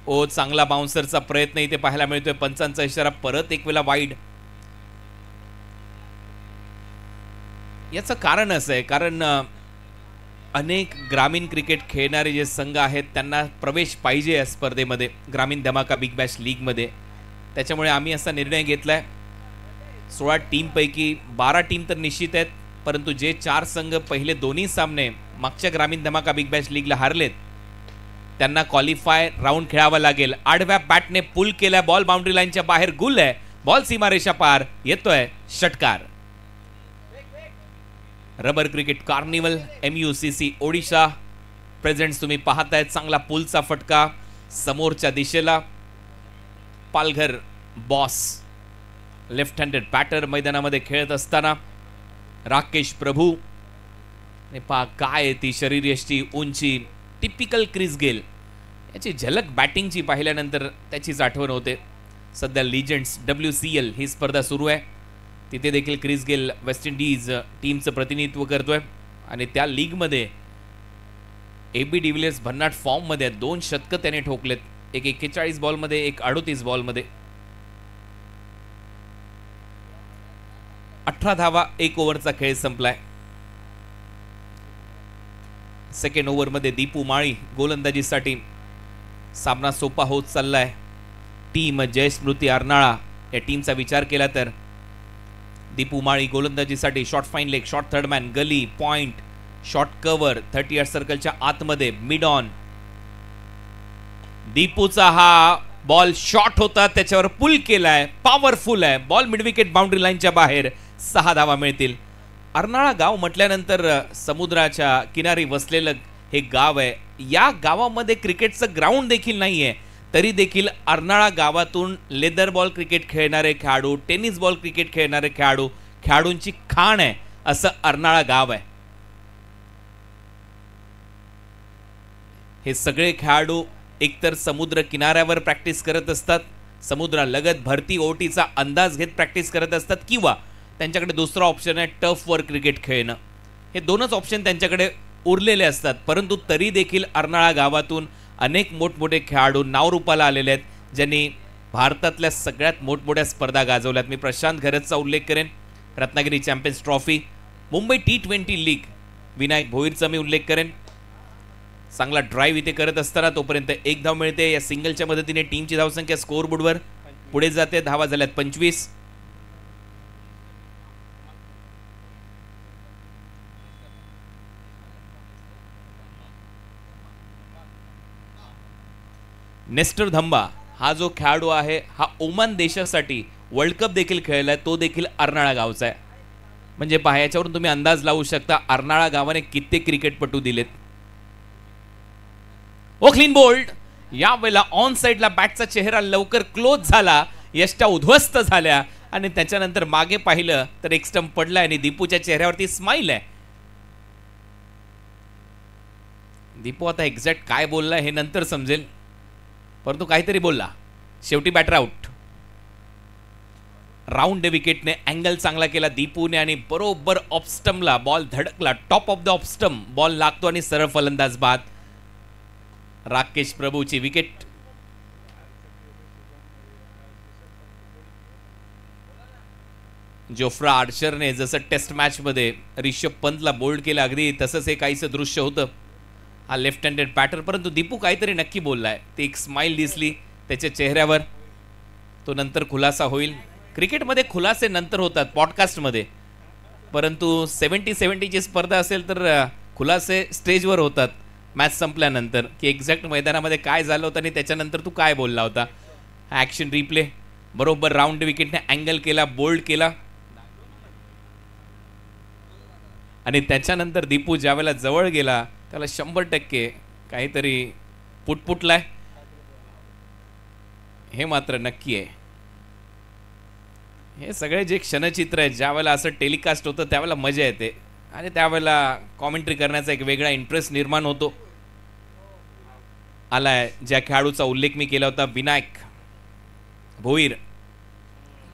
ओ, चांगला बाउन्सरचा प्रयत्न इथे पाहायला मिळतोय. पंचांचा इशारा, परत एक वेळा वाईड. याचं कारण असं आहे, कारण अनेक ग्रामीण क्रिकेट खेळणारे जे संघ आहेत त्यांना प्रवेश पाहिजे या स्पर्धेमध्ये ग्रामीण धमाका बिग बॅश लीगमध्ये. त्याच्यामुळे आम्ही असा निर्णय घेतलाय 16 टीमपैकी 12 टीम तर निश्चित आहेत, परंतु जे 4 संघ पहिले दोन्ही सामने मागच्या ग्रामीण धमाका बिग बॅश लीगला हारलेत त्यांना क्वालिफाय राऊंड खेळावा लागेल. आडव्या बॅटने पुल केलाय, बॉल बाउंड्री लाईनच्या बाहेर गुल आहे, बॉल सीमारेषा पार, येतोय षटकार. Rubber cricket carnival MUCC Odisha presents तुम्ही पाहताय. चांगला पुलचा फटका समोरच्या दिशेला. Palghar boss left handed batter मैदानामध्ये खेळत असताना राकेश प्रभू. पहा काय ती शरीरयष्टी, उंची, टिपिकल क्रिस गेल. याची झलक बॅटिंगची पाहिल्यानंतर त्याचीच आठवण होते. सध्या लिजेंड्स WCL ही स्पर्धा सुरू आहे, तिथे देखील क्रिस गेल वेस्ट इंडिज टीमचं प्रतिनिधित्व करतोय. आणि त्या लीगमध्ये AB डिव्हिलियर्स भन्नाट फॉर्ममध्ये आहेत. 2 शतकं त्याने ठोकलेत, एक 41 बॉलमध्ये, एक 38 बॉलमध्ये. 18 धावा, 1 ओव्हरचा खेळ संपलाय. सेकंड ओव्हरमध्ये दीपू माळी गोलंदाजीसाठी. सामना सोपा होत चाललाय. टीम जयस्मृती अर्नाळा या टीमचा विचार केला तर दीपू माळी गोलंदाजीसाठी. Short fine leg, short third man, gully, point, short cover 30 yard सर्कलच्या आतमध्ये, मिड ऑन. दीपूचा हा बॉल शॉर्ट होता, त्याच्यावर पुल केलाय, पॉवरफुल आहे, बॉल मिड विकेट बाउंड्री लाईनच्या बाहेर. 6 धावा मिळतील. अर्नाळा गाव म्हटल्यानंतर समुद्राच्या किनारी वसलेलं हे गाव आहे. या गावामध्ये क्रिकेटचं ग्राउंड देखील नाहीये, तरी देखील अर्नाळा गावातून लेदर बॉल क्रिकेट खेळणारे खेळाडू, टेनिस बॉल क्रिकेट खेळणारे खेळाडूंची खाण आहे असं अर्नाळा गाव आहे. हे सगळे खेळाडू एकतर समुद्र किनाऱ्यावर प्रॅक्टिस करत असतात, समुद्रालगत भरती ओटीचा अंदाज घेत प्रॅक्टिस करत असतात, किंवा त्यांच्याकडे दुसरा ऑप्शन आहे टर्फवर क्रिकेट खेळणं. हे 2च ऑप्शन त्यांच्याकडे उरलेले असतात. परंतु तरी देखील अर्नाळा गावातून अनेक मोठमोठे खेळाडू नावरूपाला आलेले आहेत ज्यांनी भारतातल्या सगळ्यात मोठमोठ्या स्पर्धा गाजवल्यात. मी प्रशांत घरतचा उल्लेख करेन, Ratnagiri champions trophy, Mumbai T20 league, Vinayak भोईरचा मी उल्लेख करेन. चांगला ड्राईव्ह इथे करत असताना तोपर्यंत एक धाव मिळते. या सिंगलच्या मदतीने टीमची धावसंख्या स्कोअरबोर्डवर पुढे जाते. धावा झाल्यात 25. नेस्टर धंबा हा जो खेळाडू आहे हा ओमान देशासाठी वर्ल्ड कप देखील खेळलाय. तो देखील अर्नाळा गावचा आहे. म्हणजे पहा, याच्यावरून तुम्ही अंदाज लावू शकता अर्नाळा गावाने कित्येक क्रिकेटपटू दिलेत. ओ क्लीन बोल्ड. यावेळेला ऑन साइडला बॅटचा चेहरा लवकर क्लोज झाला, यष्टा उद्ध्वस्त झाल्या आणि त्याच्यानंतर मागे पाहिलं तर एक स्टंप पडलाय आणि दीपूच्या चेहऱ्यावरती स्माइल आहे. दीपू आता एक्झॅक्ट काय बोललाय हे नंतर समजेल, परंतु काहीतरी बोलला. शेवटी बॅटर आउट. राऊंड विकेटने अँगल चांगला केला दीपूने आणि बरोबर ऑफस्टम्पला बॉल धडकला. टॉप ऑफ द ऑफस्टम्प बॉल लागतो आणि सरळ फलंदाज बाद. राकेश प्रभूची विकेट. जोफ्रा आर्चरने जसं टेस्ट मॅच मध्ये रिषभ पंतला बोल्ड केलं अगदी तसंच हे काहीसं दृश्य होतं. हा लेफ्ट हँडेड बॅटर, परंतु दीपू काहीतरी नक्की बोललाय. ती एक स्माइल दिसली त्याच्या चेहऱ्यावर. तो नंतर खुलासा होईल. क्रिकेटमध्ये खुलासे नंतर होतात पॉडकास्टमध्ये, परंतु 70-70ची स्पर्धा असेल तर खुलासे स्टेजवर होतात मॅच संपल्यानंतर, की एक्झॅक्ट मैदानामध्ये काय झालं होतं आणि त्याच्यानंतर तू काय बोलला होता. Action replay. बरोबर राऊंड विकेटने अँगल केला, बोल्ड केला आणि त्याच्यानंतर दीपू ज्यावेळेला जवळ गेला त्याला 100% काहीतरी पुटपुटलाय हे मात्र नक्की आहे. हे सगळे जे क्षणचित्र आहे ज्यावेळेला असं टेलिकास्ट होतं त्यावेळेला मजा येते आणि त्यावेळेला कॉमेंट्री करण्याचा एक वेगळा इंटरेस्ट निर्माण होतो. आलाय ज्या खेळाडूचा उल्लेख मी केला होता, विनायक भोईर.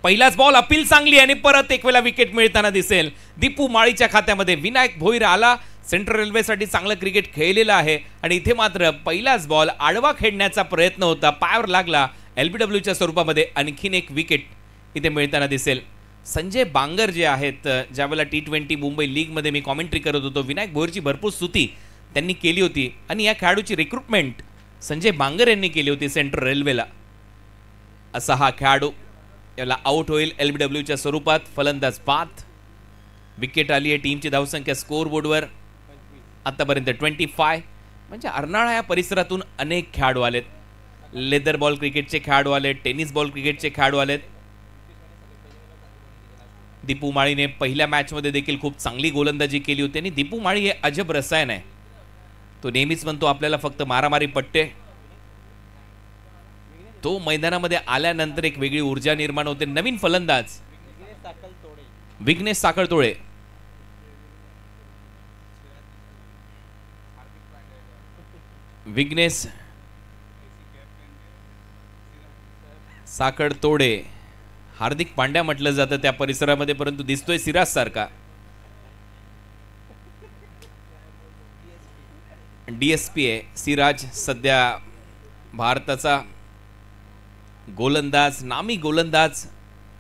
पहिलाच बॉल अपील चांगली आणि परत एक वेळा विकेट मिळताना दिसेल दीपू माळीच्या खात्यामध्ये. विनायक भोईर आला. सेंट्रल रेल्वेसाठी चांगलं क्रिकेट खेळलेलं आहे आणि इथे मात्र पहिलाच बॉल आडवा खेळण्याचा प्रयत्न होता, पायावर लागला. LBWच्या स्वरूपामध्ये आणखीन एक विकेट इथे मिळताना दिसेल. संजय बांगर जे आहेत, ज्यावेळेला T20 मुंबई लीगमध्ये मी कॉमेंट्री करत होतो, विनायक भोईरची भरपूर स्तुती त्यांनी केली होती आणि या खेळाडूची रिक्रुटमेंट संजय बांगर यांनी केली होती सेंट्रल रेल्वेला. असा हा खेळाडू याला आउट होईल LBWच्या स्वरूपात. फलंदाज बाद. विकेट आली आहे. टीमची धावसंख्या स्कोअरबोर्डवर आतापर्यंत 25. म्हणजे अर्नाळा या परिसरातून अनेक खेळाडू आलेत. लेदर बॉल क्रिकेटचे खेळाडू आलेत, टेनिस बॉल क्रिकेटचे खेळाडू आलेत. दीपू माळीने पहिल्या मॅचमध्ये देखील खूप चांगली गोलंदाजी केली होती आणि दीपू माळी हे अजब रसायन आहे. तो नेहमीच म्हणतो आपल्याला फक्त मारामारी पट्टे. तो मैदानामध्ये आल्यानंतर एक वेगळी ऊर्जा निर्माण होते. नवीन फलंदाज विघ्नेश साखळतोळे. विघ्नेश साखळतोडे, हार्दिक पांड्या म्हटलं जातं त्या परिसरामध्ये, परंतु दिसतोय सिराज सारखा. DSP आहे सिराज, सध्या भारताचा गोलंदाज, नामी गोलंदाज.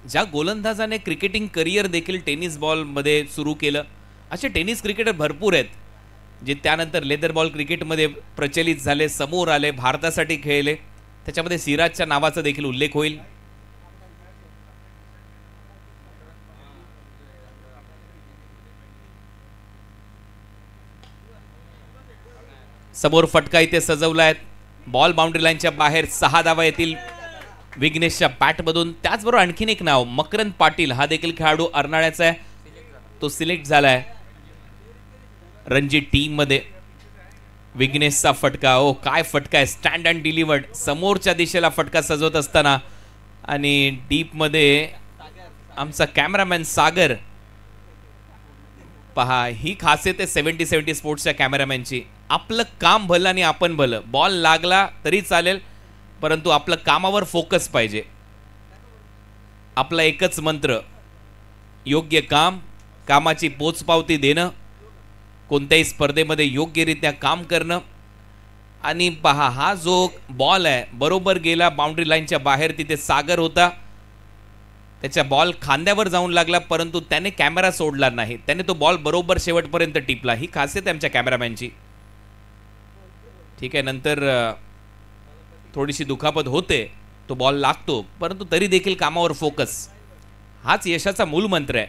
ज्या गोलंदाजाने क्रिकेटिंग करिअर देखील टेनिस बॉलमध्ये सुरू केलं. असे टेनिस क्रिकेटर भरपूर आहेत जे त्यानंतर लेदर बॉल क्रिकेटमध्ये प्रचलित झाले, समोर आले, भारतासाठी खेळले. त्याच्यामध्ये सिराजच्या नावाचा देखील उल्लेख होईल. समोर फटका इथे सजवलाय. बॉल बाउंड्री लाईनच्या बाहेर 6 धावा येतील विघ्नेशच्या बॅटमधून. त्याचबरोबर आणखीन एक नाव मकरंद पाटील, हा देखील खेळाडू अर्नाळ्याचा आहे. तो सिलेक्ट झालाय रणजी टीम मध्ये. विघ्नेशचा फटका, ओ काय फटका आहे, स्टँड अँड डिलिव्हर्ड. समोरच्या दिशेला फटका सजवत असताना आणि डीप मध्ये आमचा कॅमेरामॅन सागर. पहा, ही खासियत आहे 70-70 स्पोर्ट्सच्या कॅमेरामॅनची. आपलं काम भलं आणि आपण भलं. बॉल लागला तरी चालेल, परंतु आपलं कामावर फोकस पाहिजे. आपला एकच मंत्र, योग्य काम, कामाची पोचपावती देणं, कोणत्याही स्पर्धेमध्ये योग्यरित्या काम करणं. आणि पहा, हा जो बॉल आहे बरोबर गेला बाउंड्री लाईनच्या बाहेर. तिथे सागर होता, त्याच्या बॉल खांद्यावर जाऊन लागला, परंतु त्याने कॅमेरा सोडला नाही, त्याने तो बॉल बरोबर शेवटपर्यंत टिपला. ही खासियत आहे आमच्या कॅमेरामॅनची. ठीक आहे, नंतर थोडीशी दुखापत होते, तो बॉल लागतो, परंतु तरी देखील कामावर फोकस, हाच यशाचा मूल मंत्र आहे.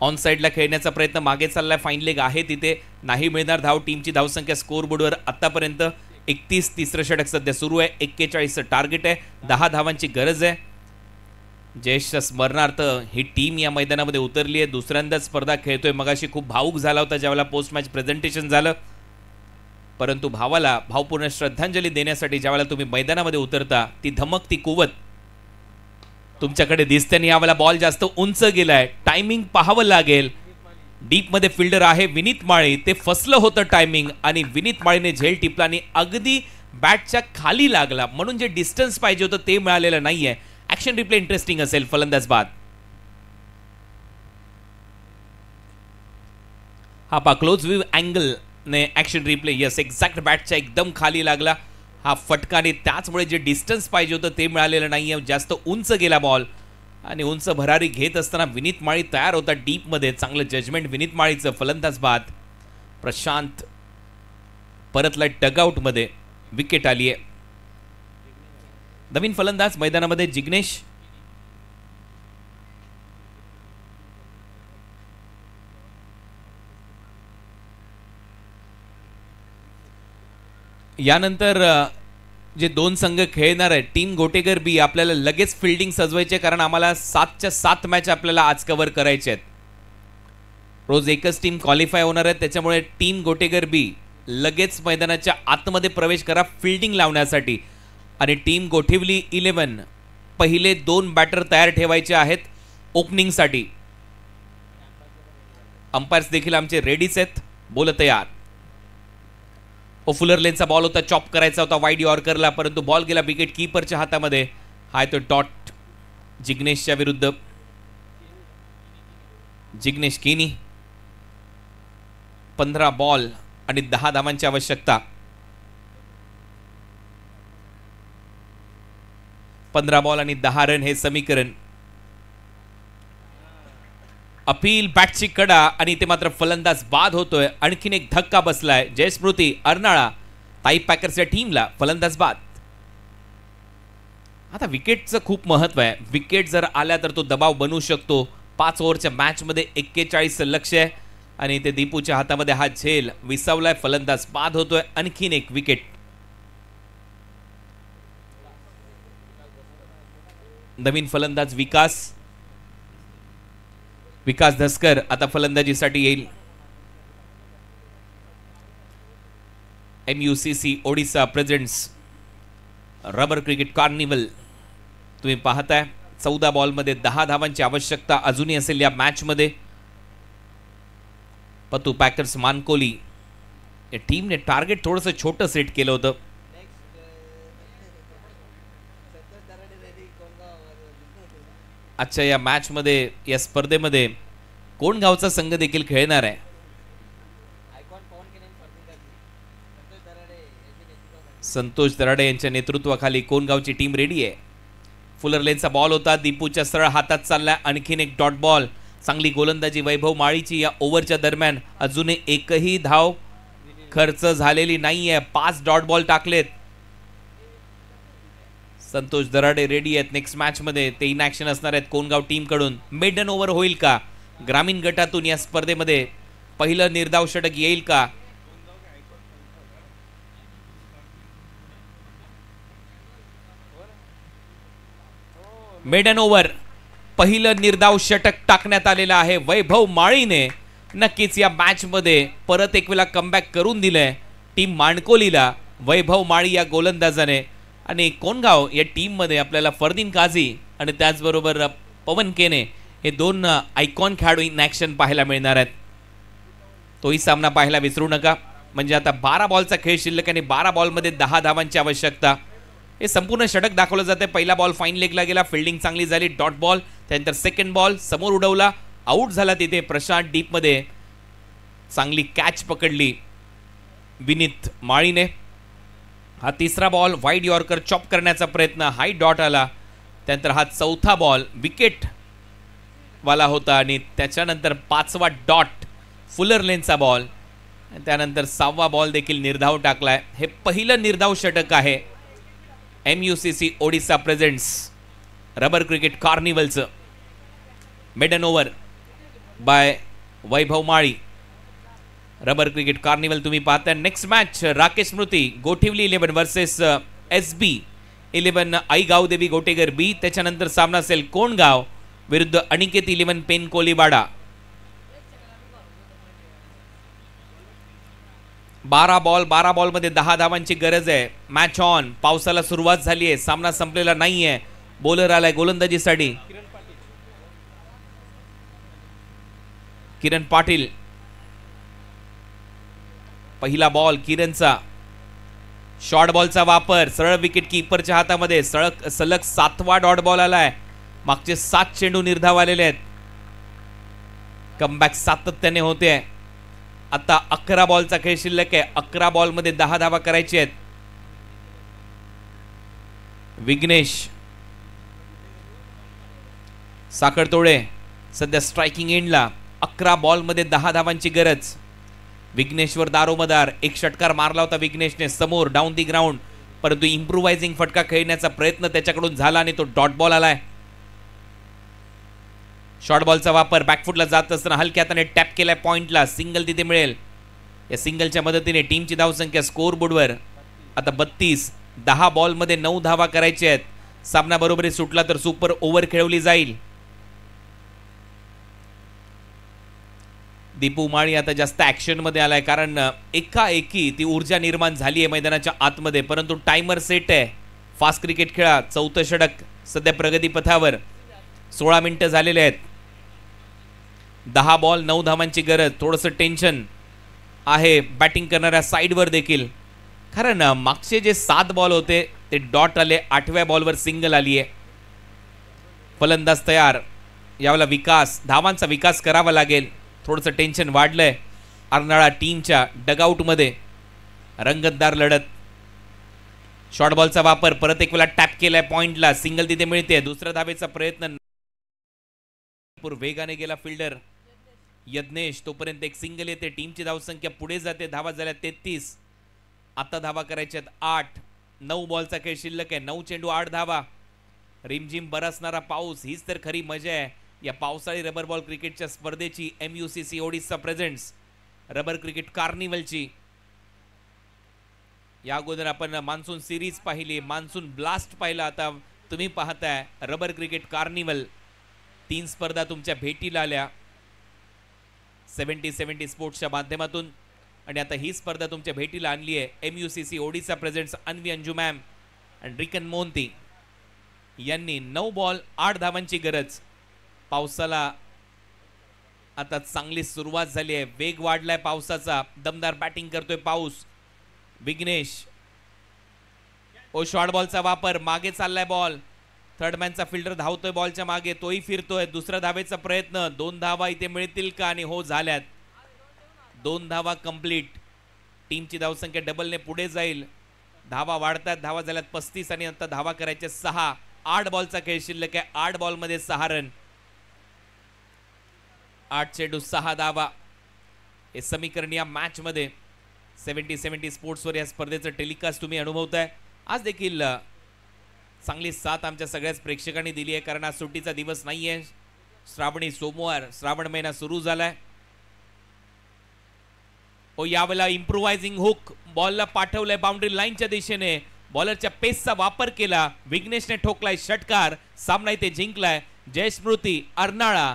ऑन साइडला खेळण्याचा प्रयत्न मागे चाललाय, फाईन लेग आहे तिथे, नाही मिळणार धाव. टीमची धावसंख्या स्कोर बोर्डवर आतापर्यंत 31. तिसरं षटक सध्या सुरू आहे. 41चं टार्गेट आहे. 10 धावांची गरज आहे. जयेशच्या स्मरणार्थ ही टीम या मैदानामध्ये उतरली आहे. दुसऱ्यांदा स्पर्धा खेळतोय. मगाशी खूप भावूक झाला होता ज्यावेळेला पोस्ट मॅच प्रेझेंटेशन झालं, परंतु भावाला भावपूर्ण श्रद्धांजली देण्यासाठी ज्यावेळेला तुम्ही मैदानामध्ये उतरता, ती धमक, ती कुवत तुमच्याकडे दिसते. आणि यावेळेला बॉल जास्त उंच गेलाय, टायमिंग पाहावं लागेल. डीप मध्ये फिल्डर आहे विनीत माळी, ते फसलं होतं टायमिंग आणि विनीत माळीने झेल टिपला आणि अगदी बॅटच्या खाली लागला, म्हणून जे डिस्टन्स पाहिजे होतं ते मिळालेलं नाहीये. ऍक्शन रिप्ले इंटरेस्टिंग असेल. फलंदाज बाद. हा पा क्लोज व्ह्यू अँगल ने ऍक्शन रिप्ले. यस, एक्झॅक्ट बॅटच्या एकदम खाली लागला हा फटका आणि त्याचमुळे जे डिस्टन्स पाहिजे होतं ते मिळालेलं नाहीये. जास्त उंच गेला बॉल आणि उंच भरारी घेत असताना विनीत माळी तयार होता डीपमध्ये. चांगलं जजमेंट विनीत माळीचं. फलंदाज बाद. प्रशांत परतला डगआउटमध्ये. विकेट आली आहे. नवीन फलंदाज मैदानामध्ये जिग्नेश. यानंतर जे दोन संघ खेळणार आहेत, टीम गोटेकर बी, आपल्याला लगेच फिल्डिंग सजवायचे, कारण आम्हाला 7च्या 7 मॅच आपल्याला आज कव्हर करायचे आहेत. रोज एकच टीम क्वालिफाय होणार आहे, त्याच्यामुळे टीम गोटेकर बी लगेच मैदानाच्या आतमध्ये प्रवेश करा फिल्डिंग लावण्यासाठी. आणि टीम गोठिवली 11 पहिले 2 बॅटर तयार ठेवायचे आहेत ओपनिंगसाठी. अंपायर्स देखील आमचे रेडीच आहेत. बोल तयार. फुलर लेनचा बॉल होता, चॉप करायचा होता वाईड यॉर्करला, परंतु बॉल गेला विकेट कीपरच्या हातामध्ये. हाय तो डॉट जिग्नेशच्या विरुद्ध. जिग्नेश किनी. 15 बॉल आणि 10 धावांची आवश्यकता. 15 बॉल आणि 10 रन हे समीकरण. अपील बॅटची कडा आणि ते मात्र फलंदाज बाद होतोय. आणखीन एक धक्का बसलाय. जयस्मृती अर्नाळा ताई पॅकर्सच्या टीमला फलंदाज बाद. आता विकेटचं खूप महत्व आहे. विकेट जर आल्या तर तो दबाव बनवू शकतो. 5 ओव्हरच्या मॅच मध्ये 41 लक्ष आहे आणि ते दीपूच्या हातामध्ये हा झेल विसावलाय. फलंदाज बाद होतोय. आणखीन एक विकेट. नवीन फलंदाज विकास. विकास धसकर आता फलंदाजीसाठी येईल. MUCC Odisha presents rubber cricket carnival. तुम्ही पाहताय 14 बॉलमध्ये 10 धावांची आवश्यकता अजूनही असेल या मॅच मध्ये. पतू पॅकर्स मानकोली या टीमने टार्गेट थोडंसं छोटं सेट केलं होतं. आजच्या या मॅच मध्ये, या स्पर्धेमध्ये कोण गावचा संघ देखील खेळणार आहे. संतोष दराडे यांच्या नेतृत्वाखाली कोण गावची टीम रेडी आहे. फुलर लेनचा बॉल होता, दीपूच्या सरळ हातात चाललाय. आणखीन एक डॉट बॉल. चांगली गोलंदाजी वैभव माळीची. या ओव्हरच्या दरम्यान अजूनही एकही धाव खर्च झालेली नाहीये. 5 डॉट बॉल टाकलेत. संतोष दराडे रेडी आहेत. नेक्स्ट मॅच मध्ये ते इन ऍक्शन असणार आहेत कोणगाव टीम कडून. मेडन ओव्हर होईल का ग्रामीण गटातून या स्पर्धेमध्ये? पहिलं निर्धाव षटक येईल का? मेडन ओव्हर पहिलं निर्धाव षटक टाकण्यात आलेलं आहे वैभव माळीने. नक्कीच या मॅच मध्ये परत एक वेळा कमबॅक करून दिलंय टीम माणकोलीला वैभव माळी या गोलंदाजाने. आणि कोणगाव या टीम मध्ये आपल्याला फरदीन काझी आणि त्याचबरोबर पवन केने हे 2 आयकॉन खेळाडू इन ऍक्शन पाहायला मिळणार आहेत. तोही सामना पाहायला विसरू नका. म्हणजे आता 12 बॉलचा खेळ शिल्लक आणि 12 बॉलमध्ये 10 धावांची आवश्यकता. हे संपूर्ण षटक दाखवलं जाते. पहिला बॉल फाईन लेगला गेला, फिल्डिंग चांगली झाली, डॉट बॉल. त्यानंतर सेकंड बॉल समोर उडवला, आउट झाला तिथे प्रशांत. डीप मध्ये चांगली कॅच पकडली विनीत माळीने. हा तिसरा बॉल वाईड यॉर्कर चॉप करण्याचा प्रयत्न, हाई डॉट आला त्यानंतर हा चौथा बॉल विकेट वाला होता आणि त्याच्यानंतर 5वा डॉट फुलर लेनचा बॉल, त्यानंतर 6वा बॉल देखील निर्धाव टाकलाय. हे पहिलं निर्धाव षटक आहे MUCC Odisha presents rubber cricket कार्निवलचं. Maiden over by Vaibhav Mali. Rubber cricket carnival तुम्ही पाहताय. Next match Rakesh Smruti Gothivali 11 versus SB 11 Aai Gavdevi Gotegar B. त्याच्यानंतर सामना असेल कोणगाव विरुद्ध अनिकेत 11 पेन कोलीबाडा. 12 बॉल मध्ये 10 धावांची गरज आहे. Match on. पावसाला सुरुवात झाली आहे. सामना संपलेला नाहीये. बॉलर आलाय गोलंदाजीसाठी किरण पाटील. पहिला बॉल किरणचा. शॉर्ट बॉलचा वापर. सरळ विकेट कीपरच्या हातामध्ये. सलग 7वा डॉट बॉल आलाय. मागचे 7 चेंडू निर्धाव आलेले आहेत. कमबॅक सातत्याने होते. आता 11 बॉलचा खेळ शिल्लक आहे. 11 बॉल मध्ये 10 धावा करायची आहेत. विघ्नेश साखरतोडे सध्या स्ट्रायकिंग एंडला. 11 बॉल मध्ये 10 धावांची गरज. विघ्नेश्वर दारोमदार. एक षटकार मारला होता विघ्नेशने समोर डाऊन दी ग्राउंड, परंतु इम्प्रुव्हायझिंग फटका खेळण्याचा प्रयत्न त्याच्याकडून झाला आणि तो डॉट बॉल आलाय. शॉर्ट बॉलचा वापर. बॅकफुटला जात असताना हलक्या हाताने टॅप केलाय पॉइंटला. सिंगल तिथे मिळेल. या सिंगलच्या मदतीने टीमची धावसंख्या स्कोर बोर्डवर आता 32. 10 बॉल मध्ये 9 धावा करायच्या आहेत. सामना बरोबरी सुटला तर सुपर ओव्हर खेळवली जाईल. दीपू माळी आता जास्त ऍक्शन मध्ये आलाय, कारण एकाएकी ती ऊर्जा निर्माण झाली आहे मैदानाच्या आतमध्ये, परंतु टाइमर सेट आहे. फास्ट क्रिकेट खेळा. 4थं षटक सध्या प्रगती पथावर. 16 मिनिटं झालेले आहेत. 10 बॉल 9 धावांची गरज. थोडंसं टेन्शन आहे बॅटिंग करणाऱ्या साईडवर देखील, कारण मागचे जे 7 बॉल होते ते डॉट आले. 8व्या बॉलवर सिंगल आली आहे. फलंदाज तयार. यावेळेला विकास, धावांचा विकास करावा लागेल. थोडंसं टेन्शन वाढलंय अर्नाळा टीमच्या डगआउटमध्ये. रंगतदार लढत. शॉर्ट बॉलचा वापर. परत एक वेळा टॅप केलाय पॉइंटला. सिंगल तिथे मिळते. दुसऱ्या धावेचा प्रयत्न. वेगाने गेला फिल्डर यज्ञेश. तोपर्यंत एक सिंगल येते. टीमची धावसंख्या पुढे जाते. धावा झाल्या 33. आता धावा करायच्यात 8. 9 बॉलचा खेळ शिल्लक आहे. 9 चेंडू 8 धावा. रिमझिम बरसणारा पाऊस, हीच तर खरी मजा आहे या पावसाळी रबर बॉल क्रिकेटच्या स्पर्धेची. MUCC Odisha presents rubber cricket कार्निवलची. या अगोदर आपण मान्सून सिरीज पाहिली, मान्सून ब्लास्ट पाहिला. आता तुम्ही पाहताय रबर क्रिकेट कार्निवल. 3 स्पर्धा तुमच्या भेटीला आल्या 70-70 स्पोर्ट्सच्या माध्यमातून, आणि आता ही स्पर्धा तुमच्या भेटीला आणली आहे MUCC Odisha presents. Anvi Anju ma'am आणि रिकन मोहंती यांनी. 9 बॉल 8 धावांची गरज. पावसाला आता चांगली सुरुवात झाली आहे. वेग वाढलाय पावसाचा. दमदार बॅटिंग करतोय पाऊस. विघ्नेश. शॉर्ट बॉलचा वापर. मागे चाललाय बॉल. थर्ड मॅनचा फिल्डर धावतोय बॉलच्या मागे. तोही फिरतोय. दुसऱ्या धावेचा प्रयत्न. 2 धावा इथे मिळतील का? आणि हो, झाल्यात. 2 धावा कंप्लीट. टीमची धावसंख्या डबलने पुढे जाईल. धावा वाढतात. धावा झाल्यात 35 आणि आता धावा करायच्या 6. 8 बॉलचा खेळ शिल्लक आहे. 8 बॉल मध्ये 6 रन. 8 चेंडू 6 धावा. हे समीकरण या मॅच मध्ये 70-70 स्पोर्ट्सवर या स्पर्धेचं टेलिकास्ट तुम्ही अनुभवताय. आज देखील चांगली साथ आमच्या सगळ्याच प्रेक्षकांनी दिली आहे, कारण आज सुट्टीचा दिवस नाहीये. श्रावणी सोमवार, श्रावण महिना सुरू झालाय. यावेळेला इम्प्रुव्हायझिंग हुक बॉलला पाठवलंय बाउंड्री लाईनच्या दिशेने. बॉलरच्या पेसचा वापर केला. विघ्नेशने ठोकलाय षटकार. सामना इथे जिंकलाय. जय स्मृती अर्नाळा.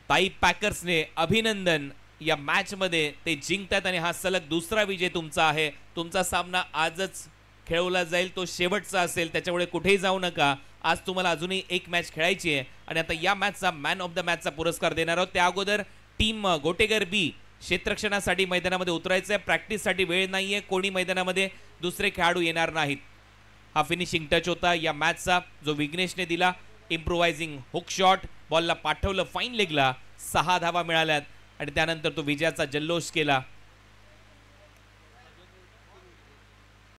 ताई पॅकर्सने अभिनंदन. या मॅच मध्ये ते जिंकतात आणि हा सलग दुसरा विजय तुमचा आहे. तुमचा सामना आजच खेळवला जाईल, तो शेवटचा असेल, त्याच्यामुळे कुठेही जाऊ नका. आज तुम्हाला अजूनही एक मॅच खेळायची आहे आणि आता या मॅचचा मॅन ऑफ द मॅचचा पुरस्कार देणार आहोत. त्या अगोदर टीम गोटेगर बी क्षेत्ररक्षणासाठी मैदानामध्ये उतरायचं आहे. प्रॅक्टिससाठी वेळ नाहीये. कोणी मैदानामध्ये दुसरे खेळाडू येणार नाहीत. हा फिनिशिंग टच होता या मॅचचा, जो विघ्नेशने दिला. इम्प्रुव्हायझिंग हुक शॉट बॉलला पाठवलं फाईन लेगला. 6 धावा मिळाल्यात आणि त्यानंतर तो विजयाचा जल्लोष केला.